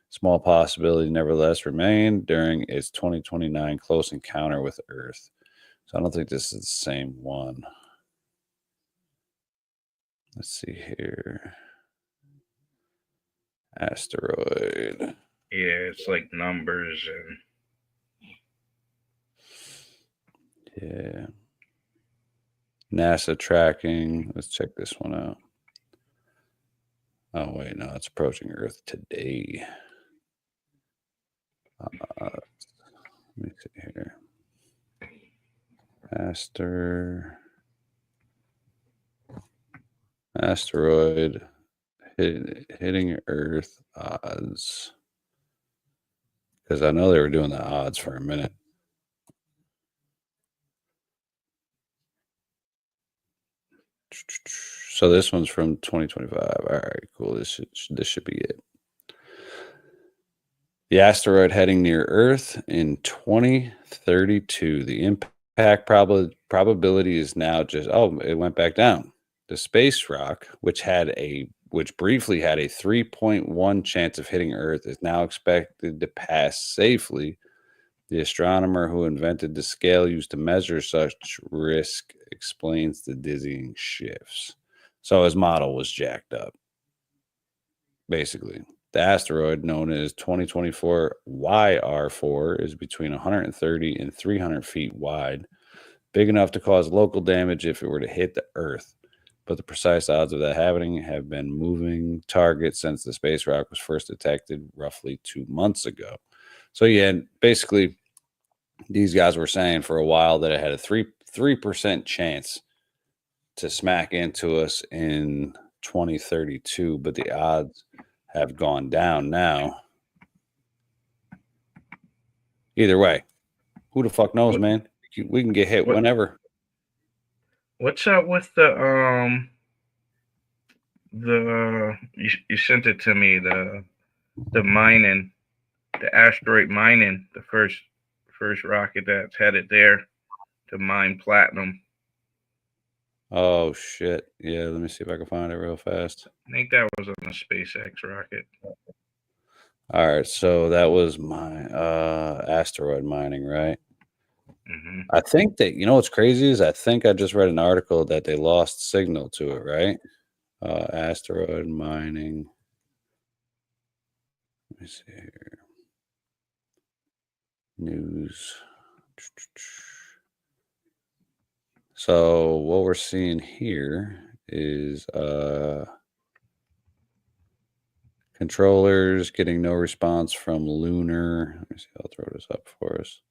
Small possibility nevertheless remained during its 2029 close encounter with Earth. So I don't think this is the same one. Let's see here. Asteroid. Yeah, it's like numbers and. Yeah. NASA tracking. Let's check this one out. Oh, wait, no, it's approaching Earth today. Let me see here. Asteroid hitting Earth odds. Because I know they were doing the odds for a minute. So this one's from 2025. All right, cool. This should be it. The asteroid heading near Earth in 2032. The impact probability is now just, it went back down. The space rock, which briefly had a 3.1 chance of hitting Earth, is now expected to pass safely. The astronomer who invented the scale used to measure such risk explains the dizzying shifts. So his model was jacked up, basically. The asteroid, known as 2024 YR4, is between 130 and 300 feet wide, big enough to cause local damage if it were to hit the Earth. But the precise odds of that happening have been moving target since the space rock was first detected roughly 2 months ago. So yeah, basically, these guys were saying for a while that it had a 3% chance to smack into us in 2032, but the odds have gone down now Either way, who the fuck knows, man? We can get hit whenever. What's up with you sent it to me, the mining, the asteroid mining, the first rocket that's headed there to mine platinum. Oh shit. Yeah, let me see if I can find it real fast. I think that was on a SpaceX rocket. All right, so that was my asteroid mining, right? Mm-hmm. I think that, you know what's crazy is I think I just read an article that they lost signal to it, right? Asteroid mining. Let me see here. News. So what we're seeing here is controllers getting no response from lunar. Let me see, I'll throw this up for us.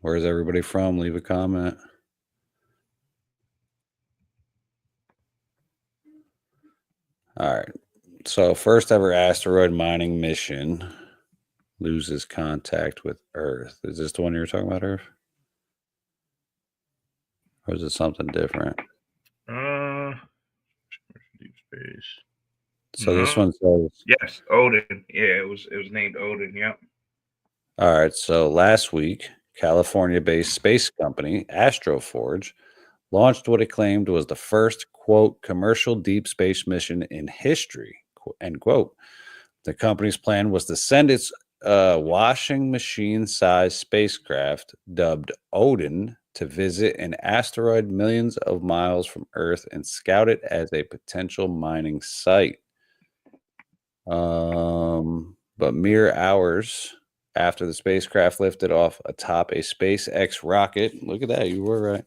Where's everybody from? Leave a comment. All right. So first ever asteroid mining mission loses contact with Earth. Is this the one you were talking about, Earth? Or is it something different? Deep space. So this one says, yes, Odin. Yeah, it was named Odin. Yep. All right. So last week, California-based space company Astroforge launched what it claimed was the first, quote, commercial deep space mission in history, end quote. The company's plan was to send its washing machine-sized spacecraft, dubbed Odin, to visit an asteroid millions of miles from Earth and scout it as a potential mining site. But mere hours after the spacecraft lifted off atop a SpaceX rocket, look at that, you were right,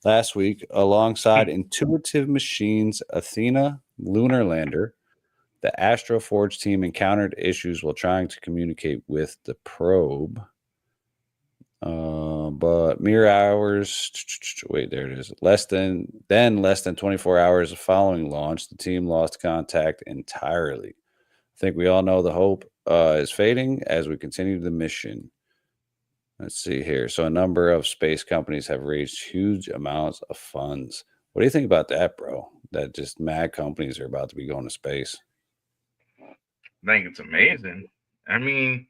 last week, alongside Intuitive Machines' Athena lunar lander, the Astroforge team encountered issues while trying to communicate with the probe. But mere hours, wait, there it is. Less than 24 hours following launch, the team lost contact entirely. I think we all know the hope is fading as we continue the mission. Let's see here. So a number of space companies have raised huge amounts of funds. What do you think about that, bro? That just mad companies are about to be going to space. I think it's amazing. I mean,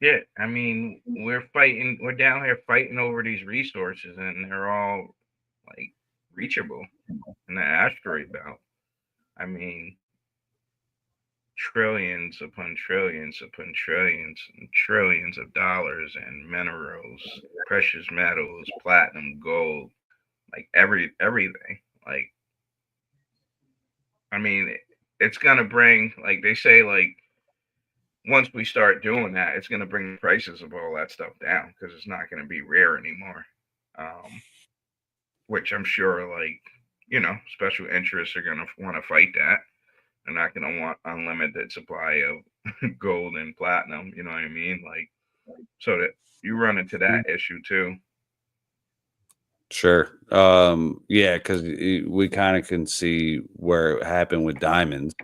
shit. I mean, we're down here fighting over these resources, and they're all like reachable in the asteroid belt. I mean, trillions upon trillions upon trillions and trillions of dollars and minerals, precious metals, platinum, gold, like everything. Like, I mean, it's gonna bring, like they say, like once we start doing that, it's gonna bring the prices of all that stuff down because it's not gonna be rare anymore. Which I'm sure, like, special interests are gonna want to fight that. They're not going to want unlimited supply of gold and platinum. You know what I mean? Like, so that you run into that issue too. Sure. Yeah, because we kind of can see where it happened with diamonds,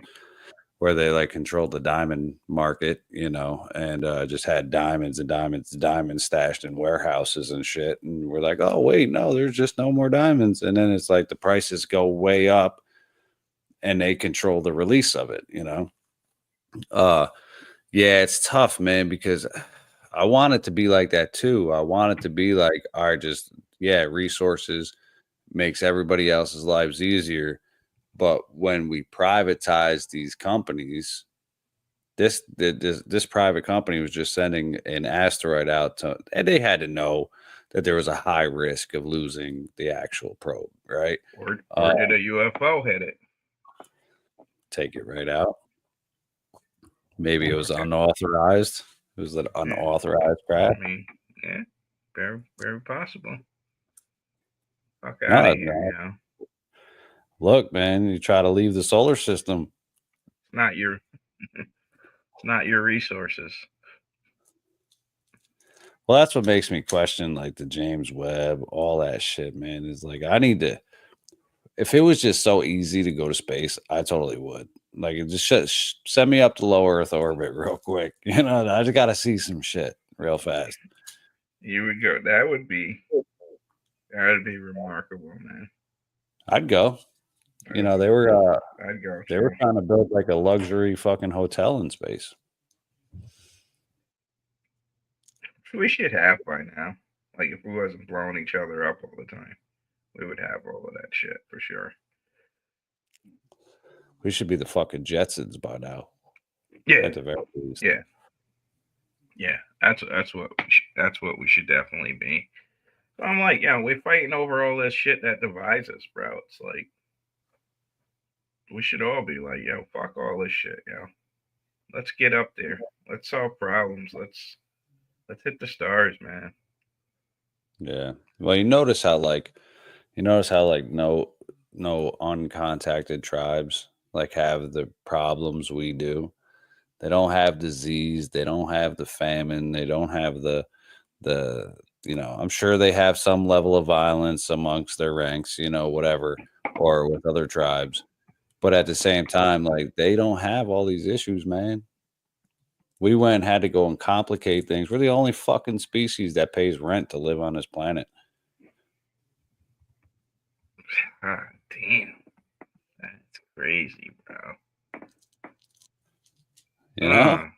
where they like controlled the diamond market, and just had diamonds and diamonds stashed in warehouses and shit. And we're like, oh, wait, no, there's just no more diamonds. And then it's like the prices go way up and they control the release of it, Yeah, it's tough, man, because I want it to be like that too. I want it to be like, resources makes everybody else's lives easier. But when we privatize these companies, this private company was just sending an asteroid out and they had to know that there was a high risk of losing the actual probe, right? Or did a UFO hit it? Take it right out. Maybe it was unauthorized. It was an unauthorized craft. I mean, yeah, very, very possible. Fuck out of here, Look, man, you try to leave the solar system. It's not your resources. Well, that's what makes me question like the James Webb, all that shit, man. Is like I need to. if it was just so easy to go to space, I totally would. Like, it just send me up to low Earth orbit real quick. You know, I just got to see some shit real fast. You would go. That would be remarkable, man. I'd go. You know, I'd go they were too. trying to build like a luxury fucking hotel in space. We should have by now. Like, if we wasn't blowing each other up all the time, we would have all of that shit for sure. We should be the fucking Jetsons by now. Yeah. At the very least. Yeah. Yeah. That's what we should definitely be. So I'm like, we're fighting over all this shit that divides us, bro. It's like we should all be like, fuck all this shit, Let's get up there. Let's solve problems. Let's hit the stars, man. Yeah. Well, you notice how like no uncontacted tribes like have the problems we do. They don't have disease, they don't have the famine, they don't have the I'm sure they have some level of violence amongst their ranks, whatever, or with other tribes. But at the same time, like, they don't have all these issues, man. We went and had to go and complicate things. We're the only fucking species that pays rent to live on this planet. Ah, damn. That's crazy, bro. You know?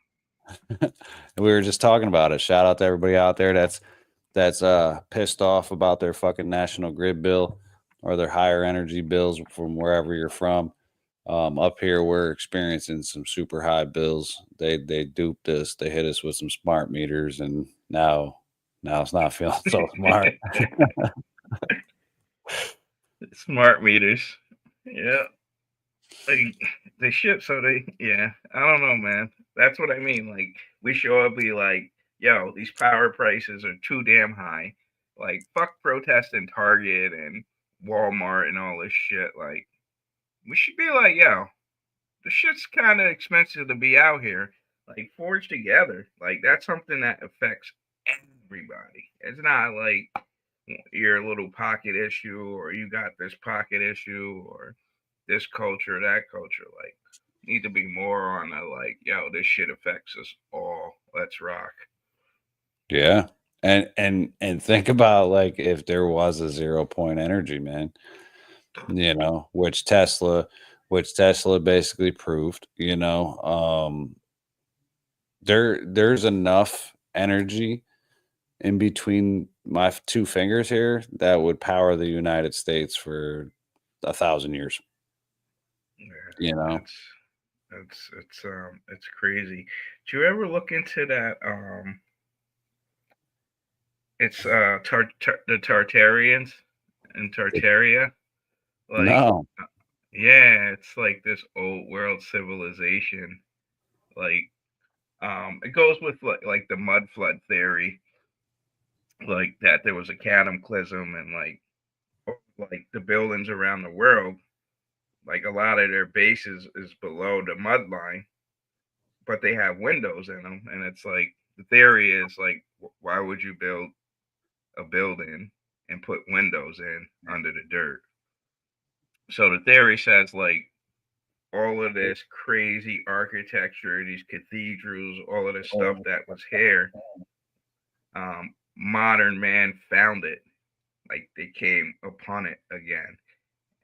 We were just talking about it. Shout out to everybody out there that's pissed off about their fucking national grid bill or their higher energy bills from wherever you're from. Up here, we're experiencing some super high bills. They duped us. They hit us with some smart meters, and now it's not feeling so smart. Smart meters. Yeah. Like, they shit, so I don't know, man. That's what I mean. Like, we should all be like, these power prices are too damn high. Like, fuck protesting Target and Walmart and all this shit. Like, we should be like, the shit's kind of expensive to be out here. Like, forge together. Like, that's something that affects everybody. It's not like your little pocket issue or you got this pocket issue or this culture, that culture. Like, need to be more on the like, this shit affects us all. Let's rock. Yeah. And think about, like, if there was a 0 point energy, man, which Tesla basically proved, there's enough energy in between my two fingers here that would power the United States for 1,000 years. Yeah, it's crazy. Do you ever look into that? It's the Tartarians in Tartaria. Like, No. Yeah, it's like this old world civilization. Like, it goes with like the mud flood theory, like that there was a cataclysm and like the buildings around the world, like a lot of their bases is below the mud line, but they have windows in them, and it's like the theory is like, why would you build a building and put windows in under the dirt? So the theory says like all of this crazy architecture, these cathedrals, all of this stuff that was here, modern man found it. Like, they came upon it again,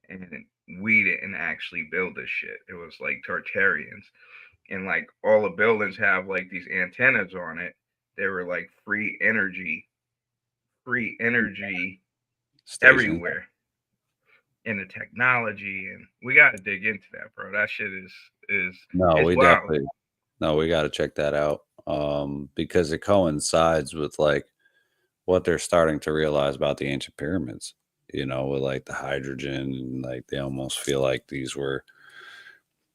and we didn't actually build this shit. It was like Tartarians, and like all the buildings have like these antennas on it. They were like free energy Station. everywhere. In the technology, and we got to dig into that, bro. That shit is we wild. we got to check that out, because it coincides with like what they're starting to realize about the ancient pyramids, with like the hydrogen, and like they almost feel like these were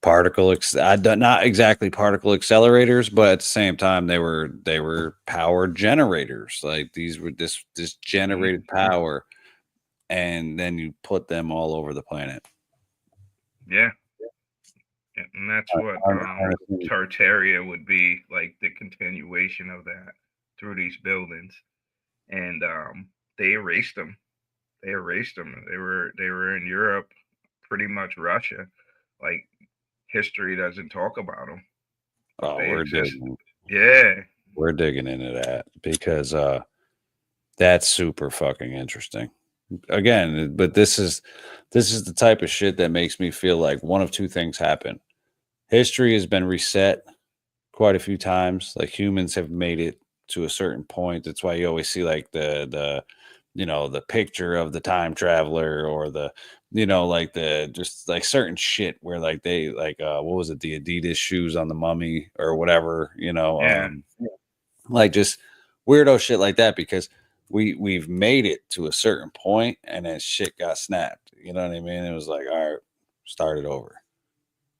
not exactly particle accelerators, but at the same time they were power generators. Like, these were this generated power, and then you put them all over the planet. Yeah. And that's what Tartaria would be, like the continuation of that through these buildings. And they erased them. They were in Europe pretty much Russia. Like history doesn't talk about them, but Oh, they we're exist. digging. Yeah, We're digging into that because that's super fucking interesting. Again, but this is the type of shit that makes me feel like one of two things happen. History has been reset quite a few times. Like humans have made it to a certain point. That's why you always see like the the picture of the time traveler or the like the just like certain shit where like they like what was it, the Adidas shoes on the mummy or whatever, yeah, like just weirdo shit like that because we've made it to a certain point and then shit got snapped. You know what I mean? It was like, all right, start it over.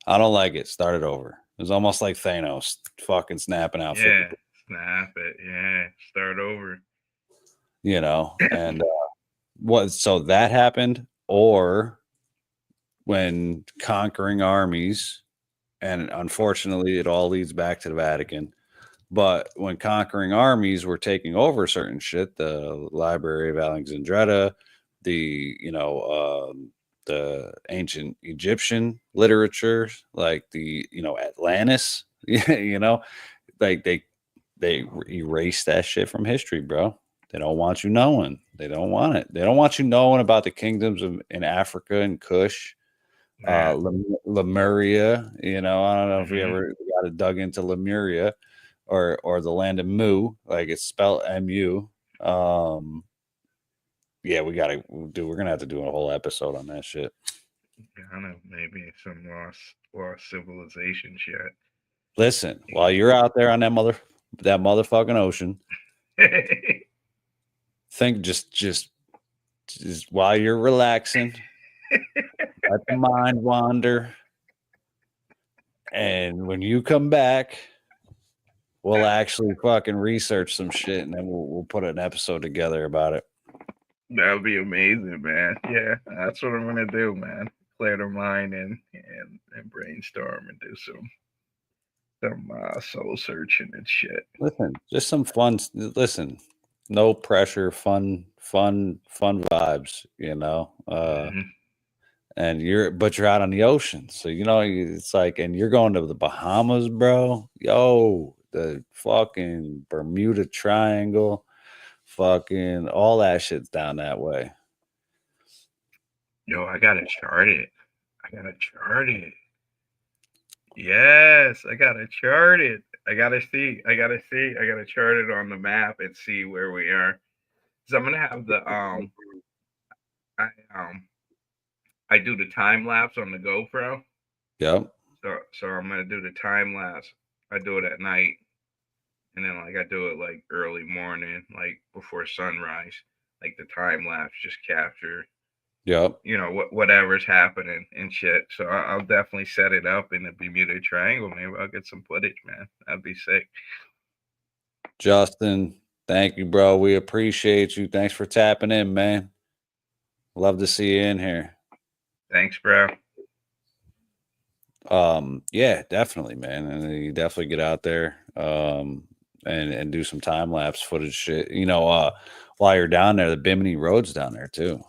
I don't like it. Start it over. It was almost like Thanos fucking snapping out 50, yeah. Snap it. Yeah, start over. and what, so that happened, or when conquering armies, and unfortunately it all leads back to the Vatican. But when conquering armies were taking over certain shit, the Library of Alexandria, the ancient Egyptian literature, like the Atlantis, like they erase that shit from history, bro. They don't want you knowing. They don't want it. They don't want you knowing about the kingdoms in Africa and Kush, Yeah. Lemuria. I don't know if we Hmm. ever got dug into Lemuria or the land of Mu, like it's spelled Mu. Yeah, we're gonna have to do a whole episode on that shit. I know, maybe some lost civilization shit. Listen, while you're out there on that motherfucking ocean, think just while you're relaxing, let the mind wander, and when you come back, we'll actually fucking research some shit, and then we'll put an episode together about it. That would be amazing, man. Yeah, that's what I'm gonna do, man. Clear the mind and brainstorm and do some soul searching and shit. Listen, just some fun. Listen, no pressure, fun vibes. Hmm. And you're out on the ocean, so it's like, and you're going to the Bahamas, bro. Yo, the fucking Bermuda Triangle, fucking all that shit's down that way. Yo, I gotta chart it. I gotta chart it. Yes, I gotta chart it. I gotta see. I gotta see. I gotta chart it on the map and see where we are. So I'm gonna have I um I do the time lapse on the GoPro. Yep. So I'm gonna do the time lapse. I do it at night, and then like I do it like early morning, like before sunrise. Like the time lapse just capture, Yep. whatever's happening and shit. So I'll definitely set it up in the Bermuda Triangle. Maybe I'll get some footage, man. That'd be sick. Justin, thank you, bro. We appreciate you. Thanks for tapping in, man. Love to see you in here. Thanks, bro. Yeah, definitely, man. And you definitely get out there and do some time lapse footage shit. While you're down there, the Bimini Road's down there too.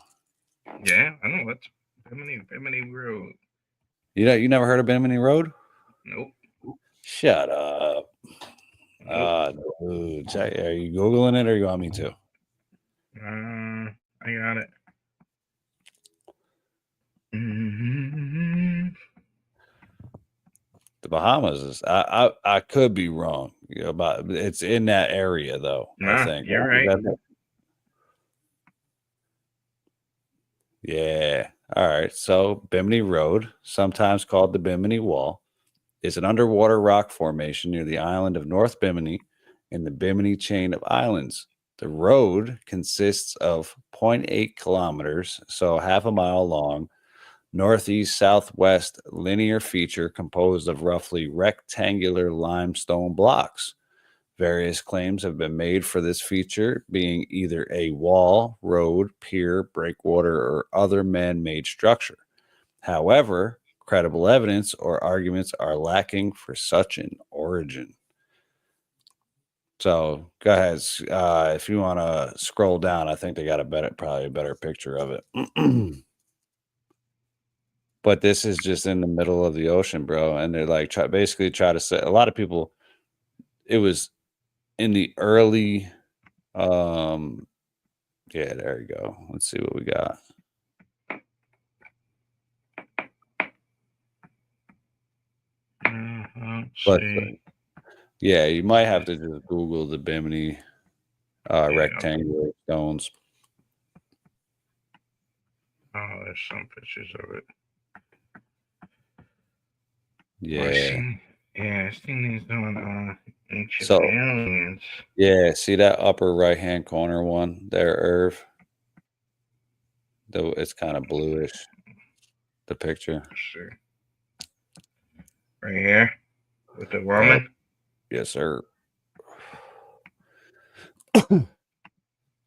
Yeah, I know what's Bimini Road. You never heard of Bimini Road? Nope. Shut up. Nope. Dude, are you Googling it or you want me to? I got it. Mm-hmm. The Bahamas is I could be wrong, but it's in that area though, I Nah, think. you're right. Yeah. All right. So Bimini Road, sometimes called the Bimini Wall, is an underwater rock formation near the island of North Bimini in the Bimini chain of islands. The road consists of 0.8 kilometers, so half a mile long, northeast southwest linear feature composed of roughly rectangular limestone blocks. Various claims have been made for this feature being either a wall, road, pier, breakwater, or other man made structure. However, credible evidence or arguments are lacking for such an origin. So go ahead. If you want to scroll down, I think they got probably a better picture of it. But this is just in the middle of the ocean, bro. And they're like basically try to say a lot of people. It was in the early. Yeah, there you go. Let's see what we got. But yeah, you might have to just Google the Bimini rectangular stones. Oh, there's some pictures of it. Yeah. I've seen these on ancient aliens. Yeah, see that upper right hand corner one there, Irv? Though it's kind of bluish. The picture. Sure. Right here with the woman. Yes, sir. I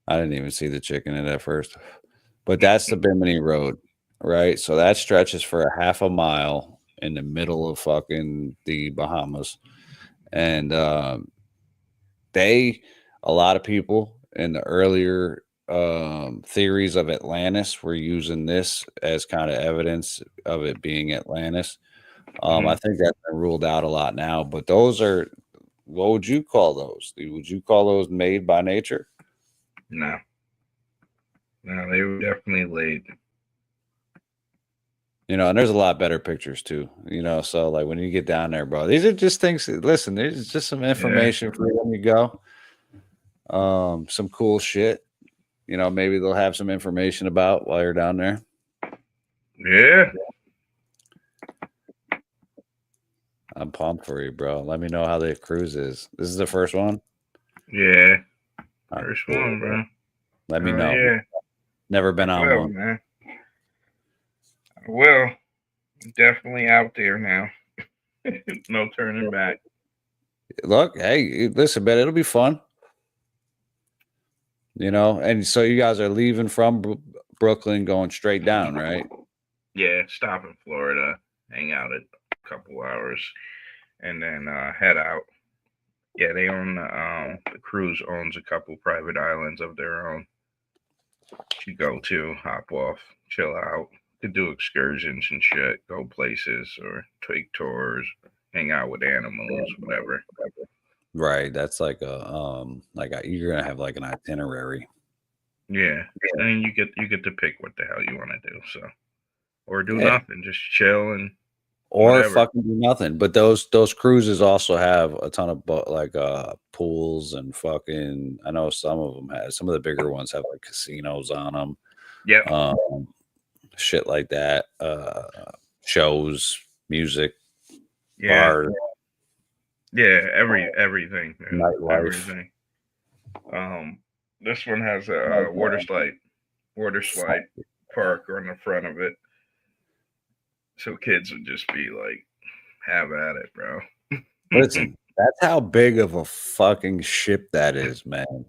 didn't even see the chick in it at first. But that's the Bimini Road, right? So that stretches for a half a mile in the middle of fucking the Bahamas. And a lot of people in the earlier theories of Atlantis were using this as kind of evidence of it being Atlantis. I think that's been ruled out a lot now, but those are, what would you call those? Would you call those made by nature? No, they were definitely laid. You know, and there's a lot better pictures too, you know, so like when you get down there, bro, these are just things. Listen, there's just some information for you when you go. Some cool shit, you know, maybe they'll have some information about while you're down there. Yeah. I'm pumped for you, bro. Let me know how the cruise is. This is the first one? Yeah. First one, bro. Let me know. Yeah. Never been on one. Man. I will. Definitely out there now. No turning back. Look, hey, listen, man, it'll be fun. You know, and so you guys are leaving from Brooklyn, going straight down, right? Yeah, stop in Florida, hang out a couple hours, and then head out. Yeah, they own the cruise owns a couple private islands of their own. You go to, hop off, chill out, to do excursions and shit, go places or take tours, hang out with animals, whatever. Right, that's like you're gonna have like an itinerary. Yeah, and you get to pick what the hell you want to do. So, or do nothing, just chill and or fucking do nothing. But those cruises also have a ton of pools and fucking. I know some of them have. Some of the bigger ones have like casinos on them. Yeah, shit like that. Shows, music, bars. Yeah, everything. Nightlife. Everything. This one has a water slide park on the front of it. So kids would just be like, have at it, bro. Listen, that's how big of a fucking ship that is, man.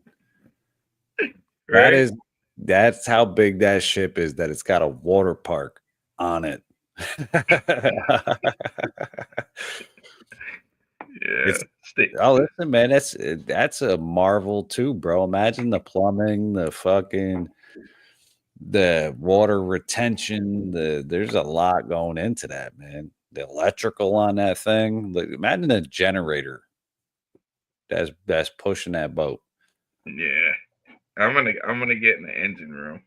Right? That's how big that ship is, that it's got a water park on it. Yeah. Oh, listen, man, that's a marvel too, bro. Imagine the plumbing, the water retention. There's a lot going into that, man. The electrical on that thing. Like, imagine a generator that's pushing that boat. Yeah, I'm gonna get in the engine room.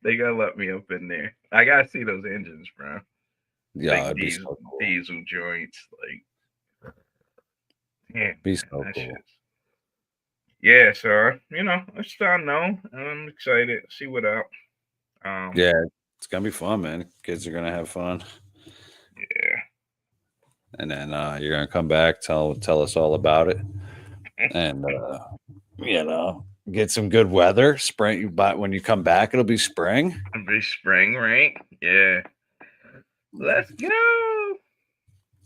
They gotta let me up in there. I gotta see those engines, bro. Yeah, like diesel joints, like, yeah, be so cool. Yeah, so it's done now. I'm excited. See what up. Yeah, it's gonna be fun, man. Kids are gonna have fun. Yeah. And then you're gonna come back, tell us all about it, and get some good weather. Spring, but when you come back, it'll be spring. It'll be spring, right? Yeah. Let's go.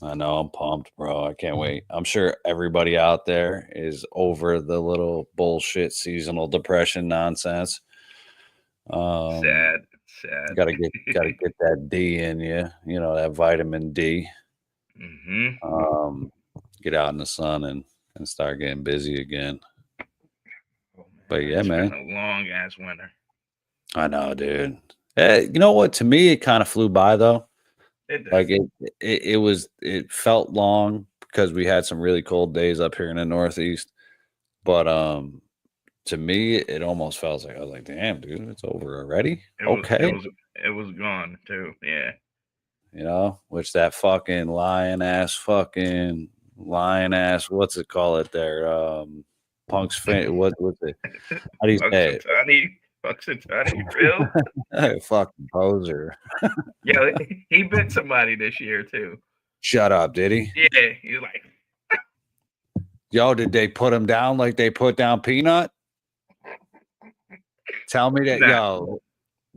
I know, I'm pumped, bro. I can't wait. I'm sure everybody out there is over the little bullshit seasonal depression nonsense. Sad. Gotta get that D in you. You know, that vitamin D. Mm-hmm. Get out in the sun and start getting busy again. Oh, but yeah, man, it's been a long ass winter. I know, dude. You know what? To me, it kind of flew by though. It Like did. it felt long because we had some really cold days up here in the Northeast. But to me, it almost felt like I was like, damn, dude, it's over already. It was it Okay. was it was gone too. Yeah. Which that fucking lion ass, what's it call it there? Punk's fin what's it? How do you say it? Punxsutawney Phil. Fucking poser. Yeah, he bit somebody this year too. Shut up, did he? Yeah, he was like, Yo, did they put him down like they put down Peanut? Tell me that, nah, yo, they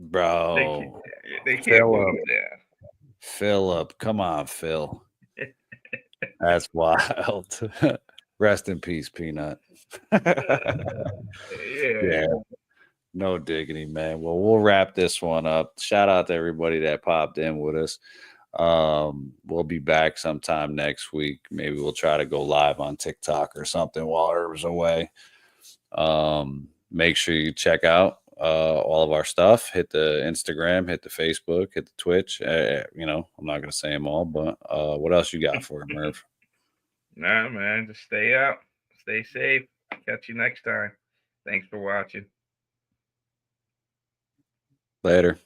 can't, bro. they can't put Philip, him down. Philip, come on, Phil. That's wild. Rest in peace, Peanut. Yeah. Yeah, no diggity, man. Well, we'll wrap this one up. Shout out to everybody that popped in with us. We'll be back sometime next week. Maybe we'll try to go live on TikTok or something while Herb's away. Make sure you check out all of our stuff. Hit the Instagram, hit the Facebook, hit the Twitch. I'm not gonna say them all, but what else you got for him, Merv? Nah, man, just stay out, stay safe. Catch you next time. Thanks for watching. Later.